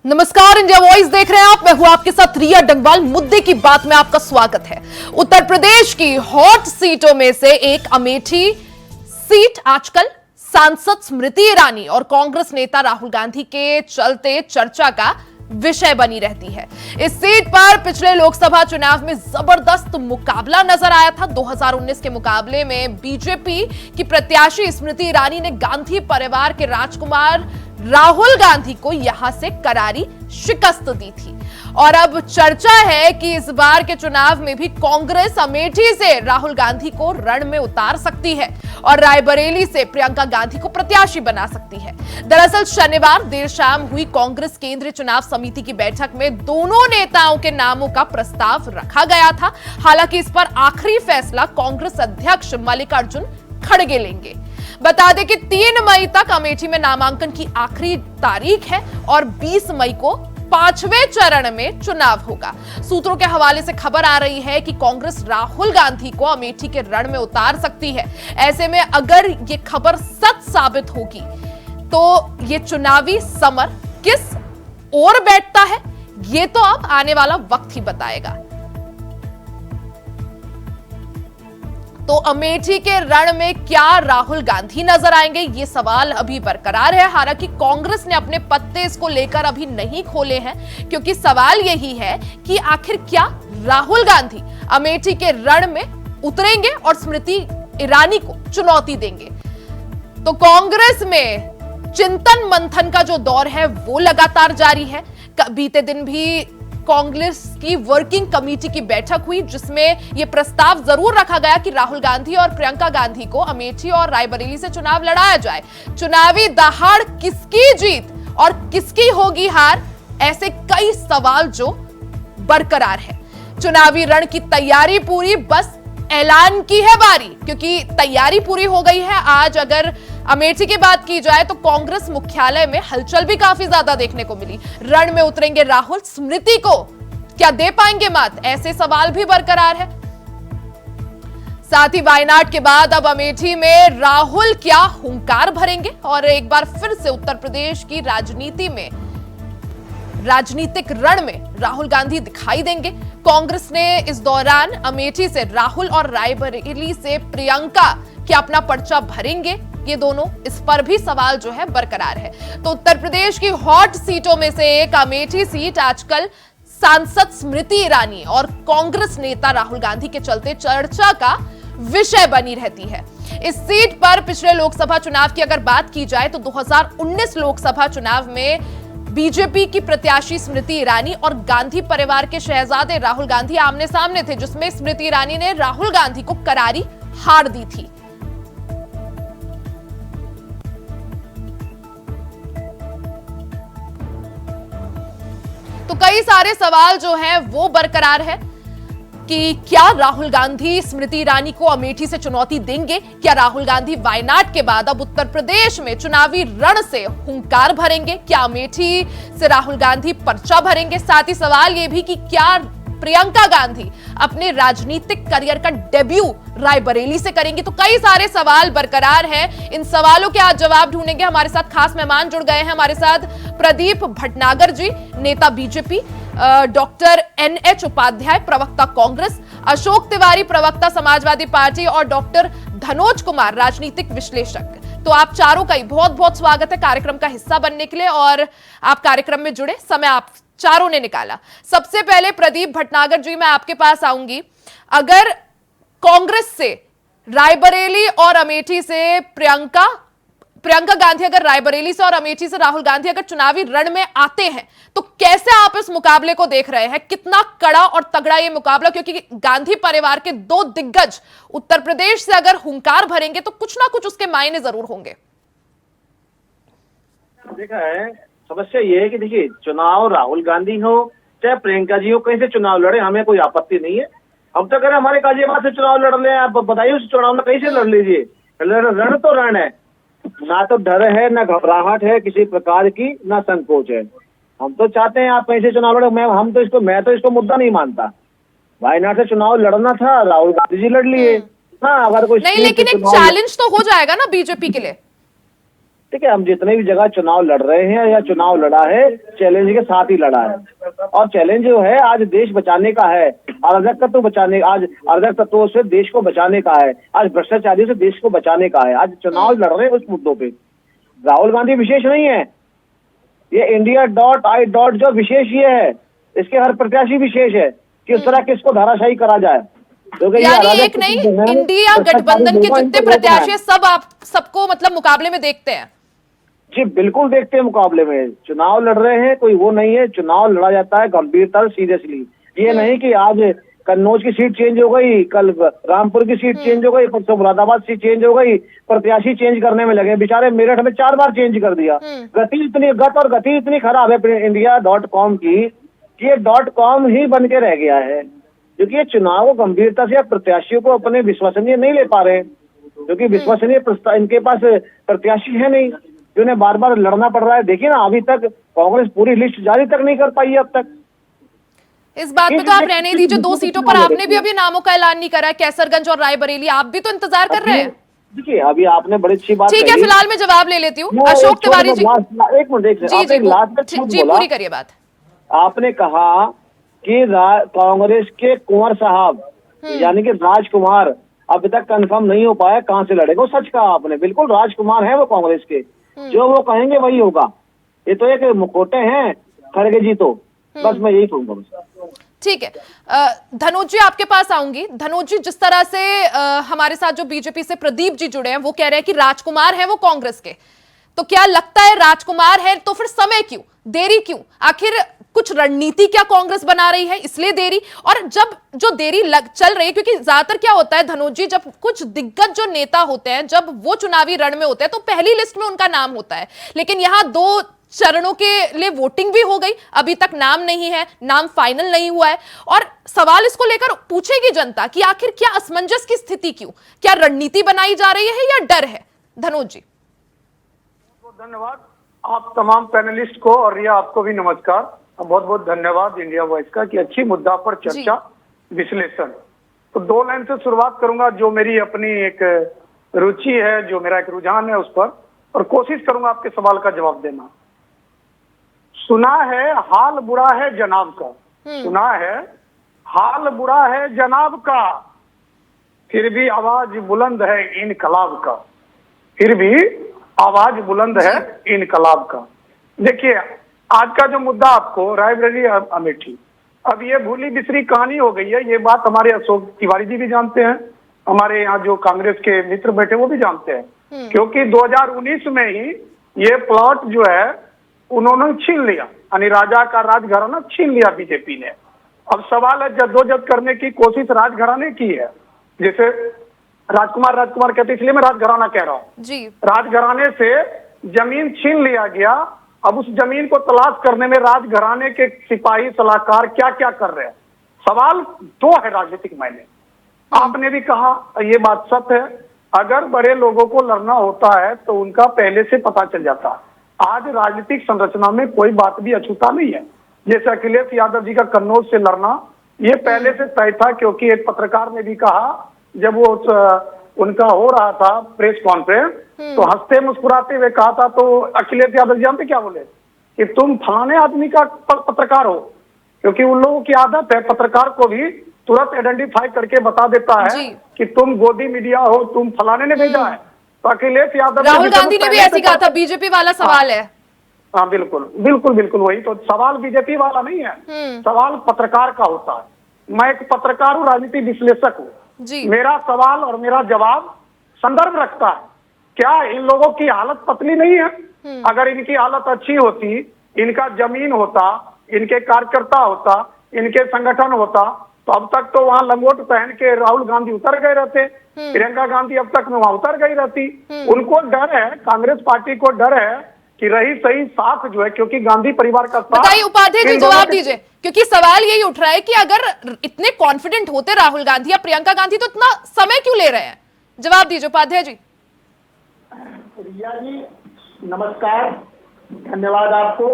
नमस्कार, India voice देख रहे हैं आप। मैं हूं आपके साथ रिया डंगवाल। मुद्दे की बात में आपका स्वागत है। उत्तर प्रदेश की हॉट सीटों में से एक अमेठी सीट आजकल सांसद स्मृति ईरानी और कांग्रेस नेता राहुल गांधी के चलते चर्चा का विषय बनी रहती है। इस सीट पर पिछले लोकसभा चुनाव में जबरदस्त मुकाबला नजर आया था। 2019 के मुकाबले में बीजेपी की प्रत्याशी स्मृति ईरानी ने गांधी परिवार के राजकुमार राहुल गांधी को यहां से करारी शिकस्त दी थी। और अब चर्चा है कि इस बार के चुनाव में भी कांग्रेस अमेठी से राहुल गांधी को रण में उतार सकती है और रायबरेली से प्रियंका गांधी को प्रत्याशी बना सकती है। दरअसल शनिवार देर शाम हुई कांग्रेस केंद्रीय चुनाव समिति की बैठक में दोनों नेताओं के नामों का प्रस्ताव रखा गया था। हालांकि इस पर आखिरी फैसला कांग्रेस अध्यक्ष मल्लिकार्जुन खड़गे लेंगे। बता दें कि 3 मई तक अमेठी में नामांकन की आखिरी तारीख है और 20 मई को 5वें चरण में चुनाव होगा। सूत्रों के हवाले से खबर आ रही है कि कांग्रेस राहुल गांधी को अमेठी के रण में उतार सकती है। ऐसे में अगर ये खबर सच साबित होगी तो ये चुनावी समर किस ओर बैठता है, ये तो अब आने वाला वक्त ही बताएगा। तो अमेठी के रण में क्या राहुल गांधी नजर आएंगे, ये सवाल अभी बरकरार है। हालांकि कांग्रेस ने अपने पत्ते इसको लेकर अभी नहीं खोले हैं, क्योंकि सवाल यही है कि आखिर क्या राहुल गांधी अमेठी के रण में उतरेंगे और स्मृति ईरानी को चुनौती देंगे। तो कांग्रेस में चिंतन मंथन का जो दौर है वो लगातार जारी है। बीते दिन भी कांग्रेस की वर्किंग कमेटी की बैठक हुई, जिसमें यह प्रस्ताव जरूर रखा गया कि राहुल गांधी और प्रियंका गांधी को अमेठी और रायबरेली से चुनाव लड़ाया जाए। चुनावी दहाड़ किसकी जीत और किसकी होगी हार, ऐसे कई सवाल जो बरकरार है। चुनावी रण की तैयारी पूरी, बस ऐलान की है बारी, क्योंकि तैयारी पूरी हो गई है। आज अगर अमेठी की बात की जाए तो कांग्रेस मुख्यालय में हलचल भी काफी ज्यादा देखने को मिली। रण में उतरेंगे राहुल, स्मृति को क्या दे पाएंगे मात, ऐसे सवाल भी बरकरार है। साथ ही वायनाड के बाद अब अमेठी में राहुल क्या हुंकार भरेंगे और एक बार फिर से उत्तर प्रदेश की राजनीति में, राजनीतिक रण में राहुल गांधी दिखाई देंगे। कांग्रेस ने इस दौरान अमेठी से राहुल और रायबरेली से प्रियंका क्या अपना पर्चा भरेंगे, ये दोनों, इस पर भी सवाल जो है बरकरार है। तो उत्तर प्रदेश की हॉट सीटों में से एक अमेठी सीट आजकल सांसद स्मृति ईरानी और कांग्रेस नेता राहुल गांधी के चलते चर्चा का विषय बनी रहती है। इस सीट पर पिछले लोकसभा चुनाव की अगर बात की जाए तो 2019 लोकसभा चुनाव में बीजेपी की प्रत्याशी स्मृति ईरानी और गांधी परिवार के शहजादे राहुल गांधी आमने सामने थे, जिसमें स्मृति ईरानी ने राहुल गांधी को करारी हार दी थी। तो कई सारे सवाल जो हैं वो बरकरार है कि क्या राहुल गांधी स्मृति ईरानी को अमेठी से चुनौती देंगे, क्या राहुल गांधी वायनाड के बाद अब उत्तर प्रदेश में चुनावी रण से हुंकार भरेंगे, क्या अमेठी से राहुल गांधी पर्चा भरेंगे। साथ ही सवाल यह भी कि क्या प्रियंका गांधी अपने राजनीतिक करियर का डेब्यू रायबरेली से करेंगी। तो कई सारे सवाल बरकरार हैं। इन सवालों के आज जवाब ढूंढेंगे। हमारे साथ खास मेहमान जुड़ गए हैं। हमारे साथ प्रदीप भटनागर जी, नेता बीजेपी, डॉक्टर NH उपाध्याय, प्रवक्ता कांग्रेस, अशोक तिवारी, प्रवक्ता समाजवादी पार्टी और डॉक्टर धनोज कुमार, राजनीतिक विश्लेषक। तो आप चारों का ही बहुत बहुत स्वागत है कार्यक्रम का हिस्सा बनने के लिए, और आप कार्यक्रम में जुड़े, समय आप चारों ने निकाला। सबसे पहले प्रदीप भटनागर जी, मैं आपके पास आऊंगी। अगर कांग्रेस से रायबरेली और अमेठी से प्रियंका गांधी, अगर रायबरेली से और अमेठी से राहुल गांधी अगर चुनावी रण में आते हैं तो कैसे आप इस मुकाबले को देख रहे हैं? कितना कड़ा और तगड़ा ये मुकाबला, क्योंकि गांधी परिवार के 2 दिग्गज उत्तर प्रदेश से अगर हुंकार भरेंगे तो कुछ ना कुछ उसके मायने जरूर होंगे। देखा है, समस्या ये है कि देखिए, चुनाव राहुल गांधी हो चाहे प्रियंका जी हो, कहीं से चुनाव लड़े, हमें कोई आपत्ति नहीं है। हम तो कह रहे हमारे गाजियाबाद से चुनाव लड़ ले, आप बताइए उस चुनाव में कहीं से लड़ लीजिए। रण तो रण है, ना तो डर है, ना घबराहट है किसी प्रकार की, ना संकोच है। हम तो चाहते हैं आप कहीं से चुनाव लड़े। मैं तो इसको मुद्दा नहीं मानता। वायनाड से चुनाव लड़ना था, राहुल गांधी जी लड़ लिए। हाँ, अगर कोई नहीं, लेकिन एक चैलेंज तो हो जाएगा ना बीजेपी के लिए। ठीक है, हम जितने भी जगह चुनाव लड़ रहे हैं या चुनाव लड़ा है, चैलेंज के साथ ही लड़ा है। और चैलेंज जो है आज देश बचाने का है, अराजक तत्व बचाने, आज अराजक तत्वों से देश को बचाने का है, आज भ्रष्टाचारियों से देश को बचाने का है। आज चुनाव लड़ रहे हैं उस मुद्दों पे। राहुल गांधी विशेष नहीं है, ये India.I. जो विशेष ये है, इसके हर प्रत्याशी विशेष है, किस तरह किसको धाराशाही करा जाए। यानी एक नहीं, इंडिया गठबंधन के जितने प्रत्याशी सब आप सबको मतलब मुकाबले में देखते हैं? जी बिल्कुल देखते हैं मुकाबले में। चुनाव लड़ रहे हैं, कोई वो नहीं है, चुनाव लड़ा जाता है गंभीरता से, सीरियसली। ये नहीं कि आज कन्नौज की सीट चेंज हो गई, कल रामपुर की सीट चेंज हो गई, परसों मुरादाबाद सीट चेंज हो गई, प्रत्याशी चेंज करने में लगे। बेचारे मेरठ में 4 बार चेंज कर दिया। गति इतनी खराब है India.com की कि ये .com ही बन के रह गया है, क्योंकि ये चुनाव को गंभीरता से प्रत्याशियों को अपने विश्वसनीय नहीं ले पा रहे, क्योंकि विश्वसनीय इनके पास प्रत्याशी है नहीं, जिन्हें बार बार लड़ना पड़ रहा है। देखिए ना, अभी तक कांग्रेस पूरी लिस्ट जारी तक नहीं कर पाई है अब तक। इस बात पे तो आप रहने दीजिए, 2 सीटों पर आपने भी अभी नामों का ऐलान नहीं करा है, कैसरगंज और रायबरेली, आप भी तो इंतजार कर रहे हैं। देखिए अभी आपने बड़ी अच्छी बात ठीक है, फिलहाल मैं जवाब ले लेती हूँ। अशोक तिवारी जी, एक मिनट, जी पूरी करिए बात। आपने कहा कि कांग्रेस के कुंवर साहब यानी कि राजकुमार अभी तक कंफर्म नहीं हो पाया कहां से लड़ेगा। सच कहा आपने, बिल्कुल राजकुमार है वो कांग्रेस के, जो वो कहेंगे वही होगा। ये तो एक मुखौटे हैं खड़गे जी, तो बस मैं यही कहूंगा। ठीक है, धनोज जी आपके पास आऊंगी। धनोज जी, जिस तरह से हमारे साथ जो बीजेपी से प्रदीप जी जुड़े हैं वो कह रहे हैं कि राजकुमार है वो कांग्रेस के, तो क्या लगता है राजकुमार है तो फिर समय क्यों, देरी क्यों? आखिर कुछ रणनीति क्या कांग्रेस बना रही है इसलिए देरी? और जब जो देरी चल रही है, क्योंकि ज्यादातर क्या होता है धनोज जी, जब कुछ दिग्गज जो नेता होते हैं जब वो चुनावी रण में होते हैं तो पहली लिस्ट में उनका नाम होता है, लेकिन यहां 2 चरणों के लिए वोटिंग भी हो गई, अभी तक नाम नहीं है, नाम फाइनल नहीं हुआ है। और सवाल इसको लेकर पूछेगी जनता कि आखिर क्या असमंजस की स्थिति क्यों, क्या रणनीति बनाई जा रही है या डर है? धनोज जी धन्यवाद आप तमाम पैनलिस्ट को, और रिया आपको भी नमस्कार। बहुत बहुत धन्यवाद इंडिया वॉइस का कि अच्छी मुद्दा पर चर्चा विश्लेषण। तो 2 लाइन से शुरुआत करूंगा, जो मेरी अपनी एक रुचि है, जो मेरा एक रुझान है उस पर, और कोशिश करूंगा आपके सवाल का जवाब देना। सुना है हाल बुरा है जनाब का, सुना है हाल बुरा है जनाब का, फिर भी आवाज बुलंद है इनकलाब का, फिर भी आवाज बुलंद है इनकलाब का। देखिए आज का जो मुद्दा आपको रायबरेली अमेठी, अब ये भूली बिसरी कहानी हो गई है। ये बात हमारे अशोक तिवारी जी भी जानते हैं, हमारे यहाँ जो कांग्रेस के मित्र बैठे वो भी जानते हैं, क्योंकि 2019 में ही ये प्लॉट जो है उन्होंने छीन लिया, यानी राजा का राजघराना छीन लिया बीजेपी ने। अब सवाल है, जद्दोजहद करने की कोशिश राजघराने की है, जैसे राजकुमार कहते, इसलिए मैं राजघराना कह रहा हूँ। राजघराने से जमीन छीन लिया गया, अब उस जमीन को तलाश करने में राजघराने के सिपाही सलाहकार क्या क्या कर रहे हैं। सवाल 2 है राजनीतिक मायने। आपने भी कहा, ये बात सत्य है, अगर बड़े लोगों को लड़ना होता है तो उनका पहले से पता चल जाता है। आज राजनीतिक संरचना में कोई बात भी अछूता नहीं है। जैसे अखिलेश यादव जी का कन्नौज से लड़ना, ये पहले से तय था, क्योंकि एक पत्रकार ने भी कहा जब वो उनका हो रहा था प्रेस कॉन्फ्रेंस, तो हंसते मुस्कुराते हुए कहा था, तो अखिलेश यादव जी जानते क्या बोले कि तुम फलाने आदमी का पत्रकार हो, क्योंकि उन लोगों की आदत है पत्रकार को भी तुरंत आइडेंटिफाई करके बता देता है कि तुम गोदी मीडिया हो, तुम फलाने ने भेजा है। तो अखिलेश यादव, राहुल गांधी ने भी ऐसी कहा था, बीजेपी वाला सवाल है। हाँ बिल्कुल बिल्कुल बिल्कुल, वही तो सवाल बीजेपी वाला नहीं है, सवाल पत्रकार का होता है। मैं एक पत्रकार हूँ, राजनीति विश्लेषक हूँ, मेरा सवाल और मेरा जवाब संदर्भ रखता है। क्या इन लोगों की हालत पतली नहीं है? अगर इनकी हालत अच्छी होती, इनका जमीन होता, इनके कार्यकर्ता होता, इनके संगठन होता, तो अब तक तो वहां लंगोट पहन के राहुल गांधी उतर गए रहते, प्रियंका गांधी अब तक वहां उतर गई रहती। उनको डर है, कांग्रेस पार्टी को डर है कि रही सही साथ जो है, क्योंकि गांधी परिवार का साथ। बताइए उपाध्याय जी, जवाब दीजिए, क्योंकि सवाल यही उठ रहा है कि अगर इतने कॉन्फिडेंट होते राहुल गांधी या प्रियंका गांधी तो इतना समय क्यों ले रहे हैं? जवाब दीजिए उपाध्याय जी। रिया जी नमस्कार, धन्यवाद आपको।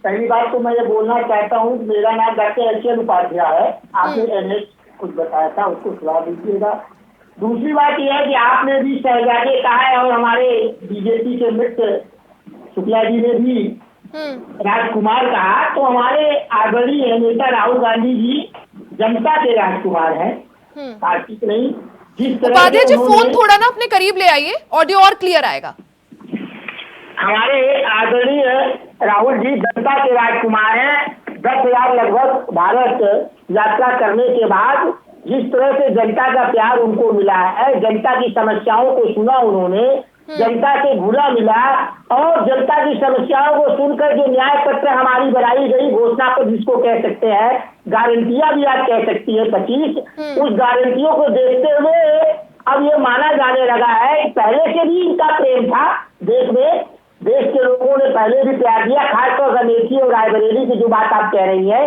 पहली बात तो मैं ये बोलना चाहता हूँ, मेरा नाम डॉक्टर HL उपाध्याय है। आपने NH कुछ बताया था, उसको सुना दीजिएगा। दूसरी बात यह है कि आपने भी शहजादे कहा है और हमारे बीजेपी के मित्र शुक्ला जी ने भी राजकुमार कहा, तो हमारे आदरणीय नेता राहुल गांधी जी जनता के राजकुमार हैं, कार्तिक नहीं। जिस तरह उपाध्याय जी उन्होंने- फोन थोड़ा ना अपने करीब ले आइए, ऑडियो और क्लियर आएगा। हमारे आदरणीय राहुल जी जनता के राजकुमार हैं। 10,000 लगभग भारत यात्रा करने के बाद जिस तरह से जनता का प्यार उनको मिला है, जनता की समस्याओं को सुना उन्होंने, जनता से घुला मिला और जनता की समस्याओं को सुनकर जो न्याय पत्र हमारी बनाई गई, घोषणा पत्र जिसको कह सकते हैं, गारंटियां भी आप कह सकती है 25, उस गारंटियों को देखते हुए अब ये माना जाने लगा है कि पहले से भी इनका प्रेम था देश में, देश के लोगों ने पहले भी प्यार दिया। खासतौर से अमेठी और रायबरेली की जो बात आप कह रही है,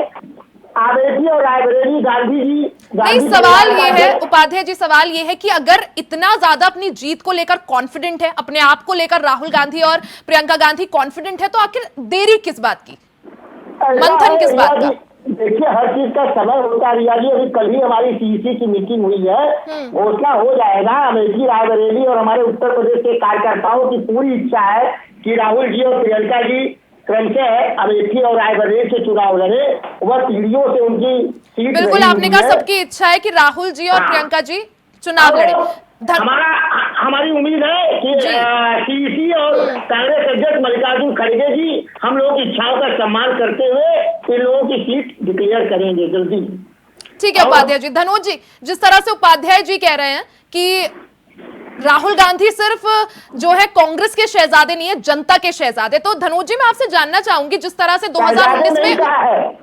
अमेठी और रायबरेली गांधी जी नहीं, सवाल ये है उपाध्याय जी, सवाल ये है कि अगर इतना ज्यादा अपनी जीत को लेकर कॉन्फिडेंट है, अपने आप को लेकर राहुल गांधी और प्रियंका गांधी कॉन्फिडेंट है, तो आखिर देरी किस बात की, मंथन किस बात का? देखिए, हर चीज का समय होता है रिया जी। अभी कल ही हमारी सीईसी की मीटिंग हुई है, घोषणा हो जाएगा। अमेठी, रायबरेली और हमारे उत्तर प्रदेश के कार्यकर्ताओं की पूरी इच्छा है कि राहुल जी और प्रियंका जी क्रमशः अमेठी और रायबरेली से चुनाव लड़े। वह पीढ़ियों से उनकी सीट बिल्कुल, आपने कहा सबकी इच्छा है कि राहुल जी और प्रियंका जी चुनाव लड़े। हमारी उम्मीद है कि सीईसी और कांग्रेस अध्यक्ष मल्लिकार्जुन खड़गे जी हम लोगों की इच्छाओं का सम्मान करते हुए इन लोगों की सीट डिक्लेयर करेंगे जल्दी। ठीक है उपाध्याय जी। धनोज जी, जिस तरह से उपाध्याय जी कह रहे हैं कि राहुल गांधी सिर्फ जो है कांग्रेस के शहजादे नहीं है, जनता के शहजादे, तो धनोज जी मैं आपसे जानना चाहूंगी, जिस तरह से 2019 में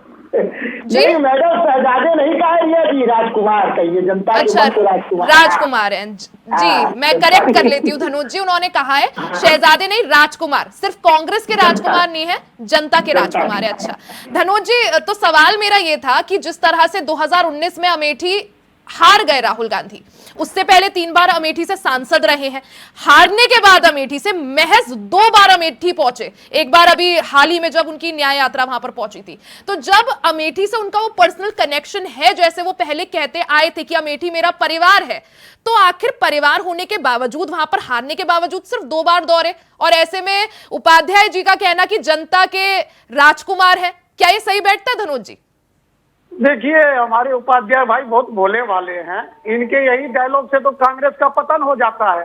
जी मैडम शहजादे नहीं कहा जी, राजकुमार कहिए, जनता के राजकुमार। राजकुमार हैं जी, मैं करेक्ट कर लेती हूँ धनोज जी, उन्होंने कहा है शहजादे नहीं राजकुमार, सिर्फ कांग्रेस के राजकुमार नहीं है, जनता के राजकुमार है। अच्छा धनोज जी, तो सवाल मेरा ये था कि जिस तरह से 2019 में अमेठी हार गए राहुल गांधी, उससे पहले 3 बार अमेठी से सांसद रहे हैं, हारने के बाद अमेठी से महज 2 बार अमेठी पहुंचे, एक बार अभी हाल ही में जब उनकी न्याय यात्रा वहां पर पहुंची थी। तो जब अमेठी से उनका वो पर्सनल कनेक्शन है, जैसे वो पहले कहते आए थे कि अमेठी मेरा परिवार है, तो आखिर परिवार होने के बावजूद, वहां पर हारने के बावजूद सिर्फ 2 बार दौरे, और ऐसे में उपाध्याय जी का कहना कि जनता के राजकुमार है, क्या ये सही बैठता है धनोज जी? देखिए, हमारे उपाध्याय भाई बहुत भोले वाले हैं। इनके यही डायलॉग से तो कांग्रेस का पतन हो जाता है।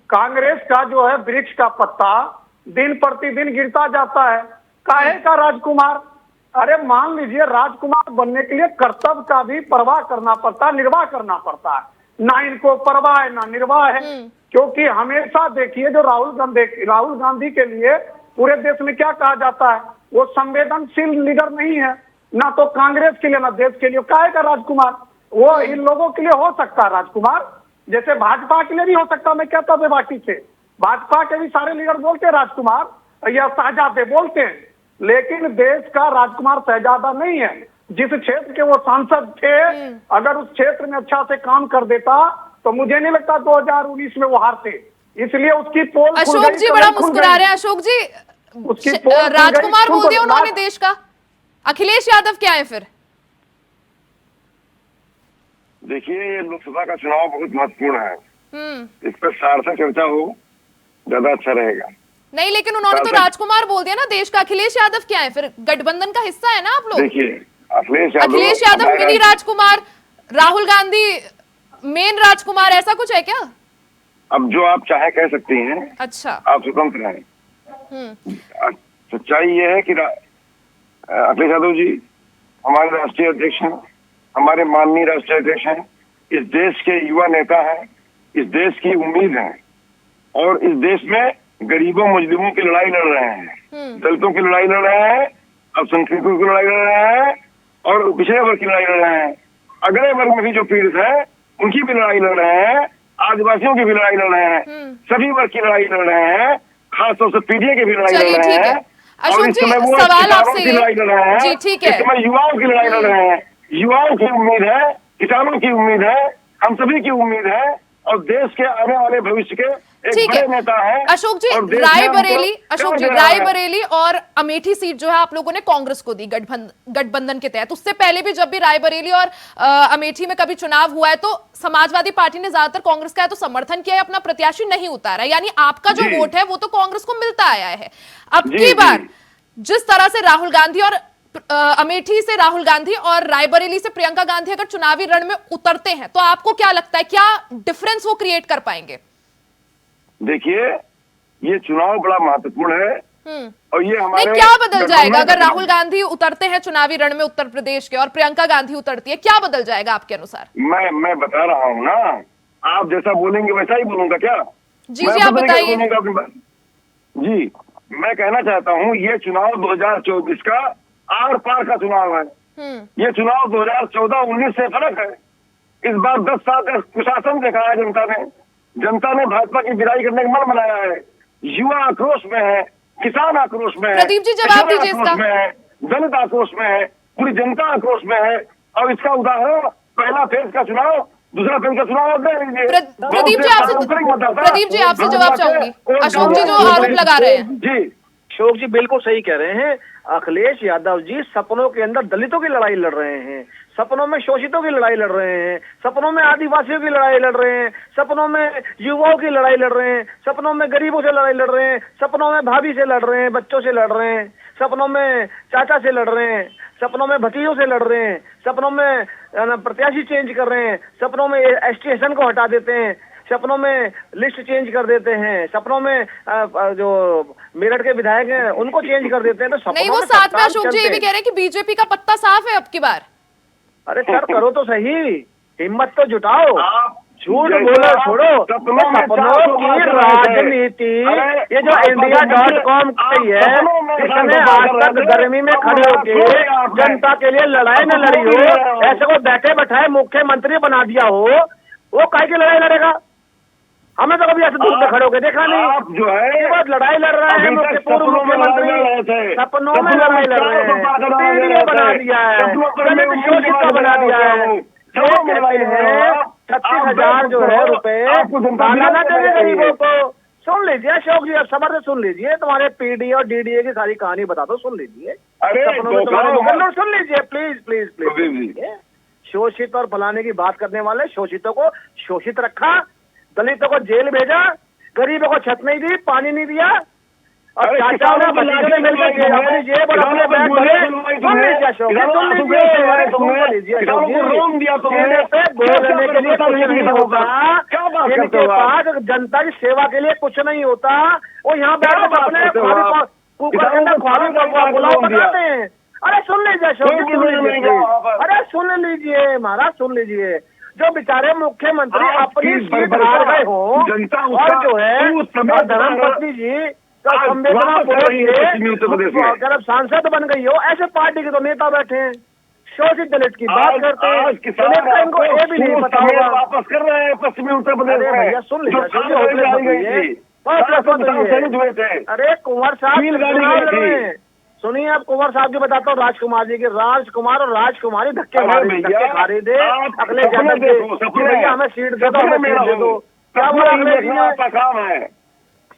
कांग्रेस का जो है वृक्ष का पत्ता दिन प्रतिदिन गिरता जाता है। काहे का राजकुमार? अरे मान लीजिए, राजकुमार बनने के लिए कर्तव्य का भी परवाह करना पड़ता है, निर्वाह करना पड़ता है। ना इनको परवाह है ना निर्वाह है, क्योंकि हमेशा देखिए जो राहुल गांधी के लिए पूरे देश में क्या कहा जाता है, वो संवेदनशील लीडर नहीं है, ना तो कांग्रेस के लिए ना देश के लिए। काहे का राजकुमार? वो इन लोगों के लिए हो सकता है राजकुमार, जैसे भाजपा के लिए नहीं हो सकता। मैं कहता हूँ बाकी से भाजपा के भी सारे लीडर बोलते हैं राजकुमार या शहजादे बोलते हैं, लेकिन देश का राजकुमार शहजादा नहीं है। जिस क्षेत्र के वो सांसद थे, अगर उस क्षेत्र में अच्छा से काम कर देता तो मुझे नहीं लगता 2019 में वो हारते। इसलिए उसकी पोल अशोक जी बड़ा मुस्कुरा रहे हैं। अशोक जी, राजकुमार बोल दिया उन्होंने देश का। अखिलेश यादव क्या है फिर? देखिए, ये लोकसभा का चुनाव बहुत महत्वपूर्ण है, इस पर सार्थक चर्चा हो ज्यादा अच्छा रहेगा। नहीं, लेकिन उन्होंने तो राजकुमार बोल दिया ना देश का। अखिलेश यादव क्या है फिर? गठबंधन का हिस्सा है ना आप लोग? देखिए, अखिलेश यादव मिनी राजकुमार, राहुल गांधी मेन राजकुमार, ऐसा कुछ है क्या? अब जो आप चाहे कह सकती हैं। अच्छा, आप स्वतंत्र हैं। सच्चाई ये है कि अखिलेश यादव जी हमारे राष्ट्रीय अध्यक्ष हैं, हमारे माननीय राष्ट्रीय अध्यक्ष हैं, इस देश के युवा नेता हैं, इस देश की उम्मीद है, और इस देश में गरीबों मजदूरों की लड़ाई लड़ रहे हैं, दलितों की लड़ाई लड़ रहे हैं, अल्पसंख्यकों की लड़ाई लड़ रहे हैं, और पिछड़े वर्ग की लड़ाई लड़ रहे हैं, अगले वर्ग में भी जो पीड़ित है उनकी भी लड़ाई लड़ रहे हैं, आदिवासियों की भी लड़ाई लड़ रहे हैं, सभी वर्ग की लड़ाई लड़ रहे हैं, खासतौर से पीढ़ी की भी लड़ाई लड़ रहे हैं। अशोक जी, सवाल आपसे जी, ठीक है, इस समय युवाओं की लड़ाई लड़ रहे हैं। युवाओं की उम्मीद है, किसानों की उम्मीद है, हम सभी की उम्मीद है, और देश के आने वाले भविष्य के एक ठीक बड़े है नेता है अशोक जी, और देश में रायबरेली, हमको अशोक जी, क्या दे रहा है? रायबरेली और अमेठी सीट जो है आप लोगों ने कांग्रेस को दी गठबंधन के तहत। उससे पहले भी जब भी रायबरेली और अमेठी में कभी चुनाव हुआ है तो समाजवादी पार्टी ने ज्यादातर कांग्रेस का है तो समर्थन किया है, अपना प्रत्याशी नहीं उतारा, यानी आपका जो जी। वोट है वो तो कांग्रेस को मिलता आया है। अब जी, की जी। बार जिस तरह से राहुल गांधी और अमेठी से राहुल गांधी और रायबरेली से प्रियंका गांधी अगर चुनावी रण में उतरते हैं तो आपको क्या लगता है, क्या डिफरेंस वो क्रिएट कर पाएंगे? देखिए, ये चुनाव बड़ा महत्वपूर्ण है और ये नहीं, हमारे क्या बदल जाएगा गठबंधन अगर का राहुल गांधी उतरते हैं चुनावी रण में उत्तर प्रदेश के और प्रियंका गांधी उतरती है, क्या बदल जाएगा आपके अनुसार? मैं बता रहा हूँ ना, आप जैसा बोलेंगे वैसा ही बोलूंगा क्या? जी मैं जी, आप अपने तरीके से बताइए। बोलूंगा अपनी बात। जी, मैं कहना चाहता हूँ ये चुनाव 2024 का आर पार का चुनाव है। ये चुनाव 2014-19 से फर्क है। इस बार 10 साल का कुशासन देखा है जनता ने भाजपा की विदाई करने का मन बनाया है। युवा आक्रोश में है, किसान आक्रोश में है, प्रदीप जी, जवाब किसान दीजिए आक्रोश इसका। में है, दलित आक्रोश में है, पूरी जनता आक्रोश में है। और इसका उदाहरण पहला फेज का चुनाव, दूसरा फेज का चुनाव आप देख लीजिए। प्रदीप जी आपसे जवाब चाहूंगी, अशोक जी जो आरोप लगा रहे हैं। जी, अशोक जी बिल्कुल सही कह रहे हैं। अखिलेश यादव जी सपनों के अंदर दलितों की लड़ाई लड़ रहे हैं, सपनों में शोषितों की लड़ाई लड़ रहे हैं, सपनों में आदिवासियों की लड़ाई लड़ रहे हैं, सपनों में युवाओं की लड़ाई लड़ रहे हैं, सपनों में गरीबों से लड़ाई लड़ रहे हैं, सपनों में भाभी से लड़ रहे हैं, बच्चों से लड़ रहे हैं, सपनों में चाचा से लड़ रहे हैं, सपनों में भतीजों से लड़ रहे हैं, सपनों में प्रत्याशी चेंज कर रहे हैं, सपनों में एसटीएसएन को हटा देते हैं, सपनों में लिस्ट चेंज कर देते हैं, सपनों में जो मेरठ के विधायक हैं उनको चेंज कर देते हैं। तो सपनों नहीं, वो में साथ में कप्तान अशोक जी ये चलते भी हैं। कह रहे हैं कि बीजेपी का पत्ता साफ है अब की बार। अरे सर करो तो सही, हिम्मत तो जुटाओ, आप झूठ जैसे बोलो आप छोड़ो। सपनों में सपनों 400 की बात कर रहे थे। राजनीति, अरे, ये जो India.com की है, सपनों में इसने 400 आज बात तक कर रहे थे। गर्मी में खड़े अब होके छोड़िए आपने। जनता के लिए लड़ाई न लड़ी हो, ऐसे को बैठे बैठाए मुख्यमंत्री बना दिया हो, वो काहे की लड़ाई लड़ेगा? हमें तो कभी ऐसे दूर से खड़े होके देखा नहीं। आप जो है ये बात लड़ाई लड़ रहा है, अभी तक पूर्व सपनों में लड़ाई लड़ रहे मुख्यमंत्री थे। सपनों में लड़ाई लड़ रहे हैं, पीढ़ियों बना दिया है, दलित शोषित का बना दिया है। सपनों में लड़ाई लड़ रहे हैं। 36,000 जो है रुपए सालाना देंगे गरीबों को। सुन लीजिए अशोक जी, अब सबर से सुन लीजिए, तुम्हारे पीडी और डीडीए की सारी कहानी बता दो, सुन लीजिए। अरे, सपनों में तुम्हारे तो मुकल्लर सुन लीजिए, प्लीज प्लीज कभी भी। प्लीज। शोषित और फलाने की बात करने वाले शोषितों को शोषित रखा, दलितों को जेल भेजा, गरीबों को छत नहीं दी, पानी नहीं दिया, और अरे, चाचाओं ने भतीजों ने मिलकर अपनी जेब और अपने बैग भरे। सुन लीजिए अशोक जी, सुन लीजिए, सुन लीजिए अशोक जी, चेहरे पे बोलने के लिए कुछ नहीं होगा, जिनके पास जनता की सेवा के लिए कुछ नहीं होता, वो यहाँ बैठ कर अपने कुकर के अंदर ख्वाबी पुलाव बनाते हैं। अरे सुन लीजिए अशोक जी, सुन लीजिए, अरे सुन लीजिए महाराज, सुन लीजिए। जो बेचारे मुख्यमंत्री अपनी सीट हार गए हो, और जो है धर्मपत्नी जी तो संवेदना जब सांसद बन गई हो, ऐसे पार्टी के तो नेता बैठे हैं, शोषित दलित की बात करते हैं, इनको ये भी नहीं पता होगा। वापस कर रहे हैं पश्चिमी उत्तर प्रदेश में। भैया सुन लीजिए, अरे कुंवर साहब चुनाव लड़ रहे हैं। सुनिए, आप कुंवर साहब की बताता हूँ, राजकुमार जी के, राजकुमार और राजकुमारी धक्के खा रहे थे अगले जनरल के, हमें सीट दे दो, हमें सीट दे दो। क्या बोला अगले जी ने? काम है।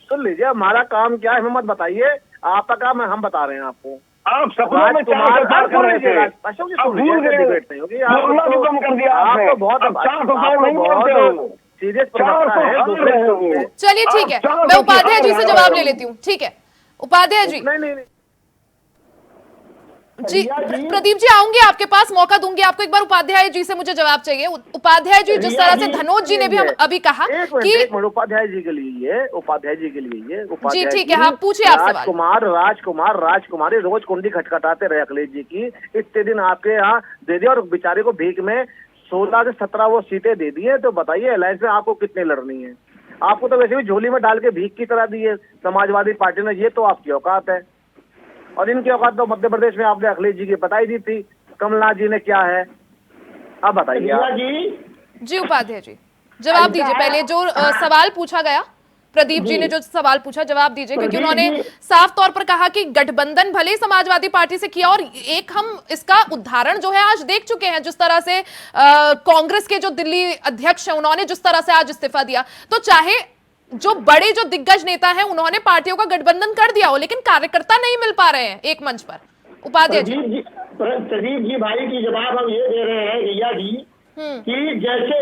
सुन लीजिए, हमारा काम क्या है हमें मत बताइए, आपका काम है, हम बता रहे हैं आपको। आप सपनों में राजकुमार कर रहे थे, अशोक जी अब सुन भूल लीजिए, गए, डिबेट नहीं होगी। बोलना भी कम कर दिया आपने। आपको बहुत अब 400 साल नहीं बोलते हो। सीरियस चलिए ठीक है, मैं उपाध्याय जी से जवाब ले लेती हूँ। ठीक है उपाध्याय जी। नहीं जी प्रदीप जी, आऊंगी आपके पास, मौका दूंगी आपको। एक बार उपाध्याय जी से मुझे जवाब चाहिए। उपाध्याय जी, जिस तरह से धनोज जी ने भी हम अभी कहा कि उपाध्याय जी के लिए ये उपाध्याय जी ठीक है, हाँ पूछिए आप सवाल। राजकुमारी रोज कुंडी खटखटाते रहे अखिलेश जी की, इतने दिन आपके यहाँ दे दिए, और बेचारे को भीख में 16 से 17 वो सीटें दे दी है। तो बताइए अलायंस में आपको कितने लड़नी है? आपको तो वैसे भी झोली में डाल के भीख की तरह दी है समाजवादी पार्टी ने, ये तो आपकी औकात है। और इनकी औकात तो मध्य प्रदेश में आपने अखिलेश जी की बताई दी थी, कमलनाथ जी ने क्या है, अब बताइए जी उपाध्याय जी जवाब दीजिए। पहले जो सवाल पूछा गया, प्रदीप जी ने जो सवाल पूछा, जवाब दीजिए, क्योंकि उन्होंने साफ तौर पर कहा कि गठबंधन भले ही समाजवादी पार्टी से किया, और एक हम इसका उदाहरण जो है आज देख चुके हैं, जिस तरह से कांग्रेस के जो दिल्ली अध्यक्ष हैं उन्होंने जिस तरह से आज इस्तीफा दिया। तो चाहे जो बड़े जो दिग्गज नेता हैं उन्होंने पार्टियों का गठबंधन कर दिया हो, लेकिन कार्यकर्ता नहीं मिल पा रहे हैं एक मंच पर। उपाध्याय जी, प्रदीप जी भाई की जवाब हम ये दे रहे हैं रिया जी कि जैसे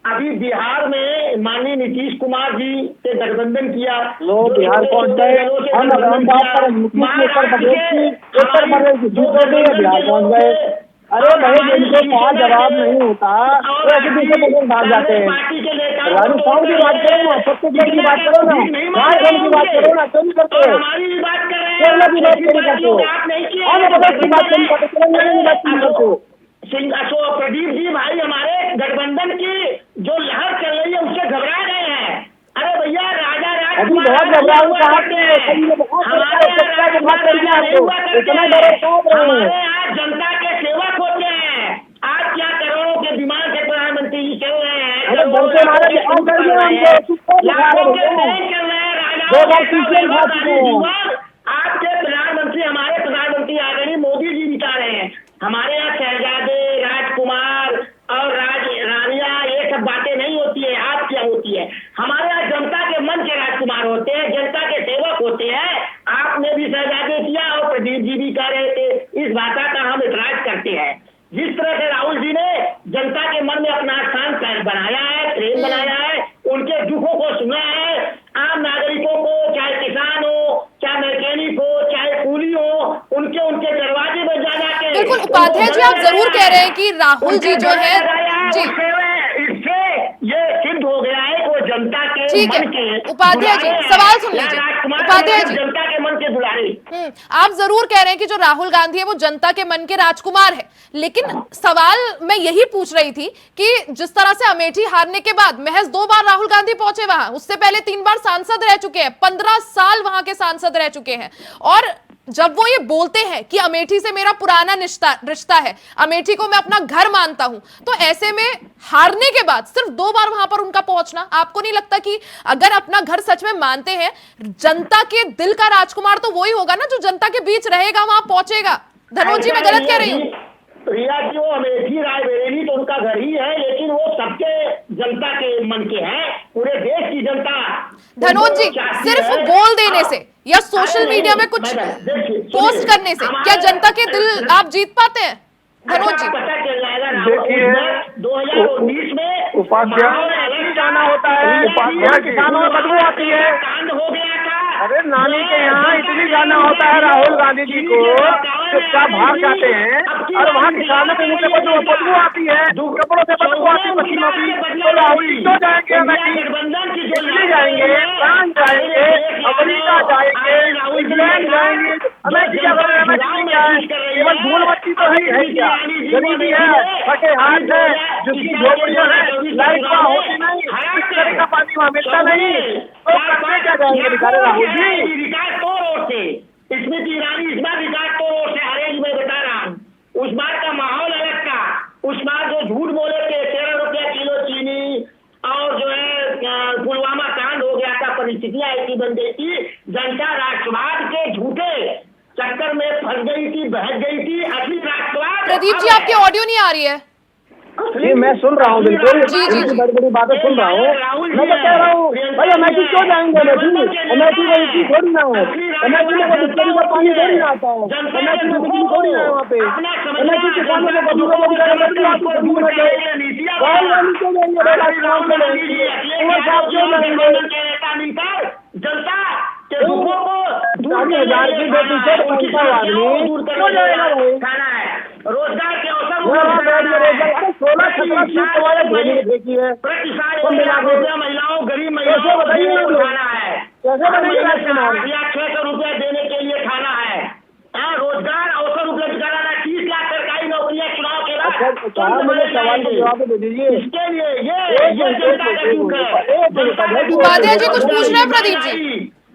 अभी बिहार में माननीय नीतीश कुमार जी से गठबंधन किया, लोग बिहार पहुंच गए। हम बात करें नीतीश उत्तर प्रदेश की, उत्तर प्रदेश की दूसरे बिहार पहुंच गए। अरे भाई जिनको कहा जवाब नहीं होता तो ऐसे दूसरे प्रदेश भाग जाते हैं। राजस्थान की बात करो ना, छत्तीसगढ़ की बात करो ना, झारखंड की बात करो ना, क्यों नहीं करते? केरला की बात क्यों नहीं करते? आंध्र प्रदेश की बात क्यों नहीं करते? तेलंगाना की बात क्यों नहीं करते? प्रदीप जी भाई हमारे गठबंधन की जो लहर चल रही है उससे घबरा गए हैं। अरे भैया राजा अभी बहुत घबरा हूँ, कहा हमारे यहाँ जनता के सेवक होते हैं। आज क्या करोड़ों के दिमाग से प्रधानमंत्री जी चल रहे हैं, लाखों के बैंक चल रहे हैं, आपके प्रधानमंत्री हमारे प्रधानमंत्री आदरणीय मोदी जी बिता रहे हैं। हमारे यहाँ शहजादे, राजकुमार और रानियां ये सब बातें नहीं होती है। आज क्या होती है, हमारे यहाँ जनता के मन के राजकुमार होते हैं, जनता के सेवक होते हैं। आपने भी शहजादे किया और प्रदीप जी भी कह रहे थे, इस भाषा का हम इतराज करते हैं। जिस तरह से राहुल जी ने जनता के मन में अपना स्थान बनाया है, प्रेम बनाया है, उनके दुखों को सुना है, आम नागरिकों को, चाहे किसान हो, चाहे मैकेनिक हो, चाहे कूली हो, उनके दरवाजे पर जाना के। बिल्कुल उपाध्याय जी, आप जरूर कह रहे हैं कि राहुल जी जो है जी, इससे ये सिद्ध हो गया है वो जनता के ठीक है। मन के उपाध्याय जी सवाल सुन लीजिए। उपाध्याय जी, जनता के मन के दुलारे। आप जरूर कह रहे हैं कि जो राहुल गांधी है वो जनता के मन के राजकुमार है, लेकिन सवाल मैं यही पूछ रही थी कि जिस तरह से अमेठी हारने के बाद महज 2 बार राहुल गांधी पहुंचे वहां, उससे पहले 3 बार सांसद रह चुके हैं, 15 साल वहां के सांसद रह चुके हैं, और जब वो ये बोलते हैं कि अमेठी से मेरा पुराना रिश्ता है, अमेठी को मैं अपना घर मानता हूं, तो ऐसे में हारने के बाद सिर्फ 2 बार वहां पर उनका पहुंचना, आपको नहीं लगता कि अगर अपना घर सच में मानते हैं, जनता के दिल का राजकुमार तो वही होगा ना जो जनता के बीच रहेगा, वहां पहुंचेगा? धनोज जी, मैं गलत कह रही हूँ? रिया जी, वो अमेठी रायबरेली तो उनका घर ही है, लेकिन वो सबके जनता के मन के हैं, पूरे देश की जनता। धनोज जी, सिर्फ बोल देने से या सोशल मीडिया में कुछ पोस्ट करने से क्या जनता के दिल आप जीत पाते हैं? धनोज जी, पता चल जाएगा। देखिए 2019 में उपाध्याय जाना होता है, उपाध्याय किसानों में बदबू आती है, कांड हो गया था। अरे नानी के यहाँ इतनी जाना होता है राहुल गांधी जी को, चुपचाप भाग जाते हैं और वहाँ किसानों के मुझे बदबू आती है, कपड़ों से बदबू आती है, मशीनों की, तो राहुल जी क्यों जाएंगे? दिल्ली जाएंगे, फ्रांस जाएंगे, अमेरिका जाएंगे, इंग्लैंड जाएंगे, अमेरिका केवल धूल बत्ती तो है क्या? गरीबी है, फटे हाथ है, जिसकी झोपड़ियां हैं, लाइट का होती नहीं, इस तरह का पानी वहाँ मिलता नहीं, तो करने क्या जाएंगे बेचारे राहुल जी? विकास तोड़ से स्मृति ईरानी इस बार विकास तोड़ से हारेगी, मैं बता रहा हूँ। उस बार का माहौल अलग था, उस बार जो झूठ बोले थे 13 रुपया किलो चीनी और जो है पुलवामा कांड हो गया था, परिस्थितियां ऐसी बन गई थी, जनता राष्ट्रवाद के झूठे चक्कर में फंस गई थी, बहक गई थी। असली राष्ट्रवाद। प्रदीप जी, आपकी ऑडियो नहीं आ रही है। जी मैं सुन रहा हूँ, बिल्कुल इनकी बड़ी बड़ी बातें सुन रहा हूँ। मैं तो कह रहा हूँ भाई अमेठी क्यों जाएंगे? अमेठी में इतनी थोड़ी ना है, अमेठी में कोई बिस्लरी का पानी थोड़ी ना आता है, अमेठी में बिजली थोड़ी ना है वहाँ पे, अमेठी किसानों को बदलू राहुल गांधी क्यों जाएंगे? राजस्थान क्यों जाएंगे? उमर साहब क्यों जाएंगे? जनता के दुखों को 40,000 की बेटी पैसा आदमी क्यों जाएगा भाई? खाना है, रोजगार के अवसर 16-17 सीट तुम्हारे धोनी ने फेंकी है, महिलाओं गरीब महिलाओं को खाना है, कैसे बनेंगे राजकुमार? 600 रुपया देने के लिए खाना है, रोजगार अवसर उपलब्ध कराना, 30 लाख सरकारी नौकरियां चुनाव के बाद। मुझे सवाल का जवाब दे दीजिए। इसके लिए ये जनता का दुख है। उपाध्याय जी कुछ पूछ रहे हैं? प्रदीप जी,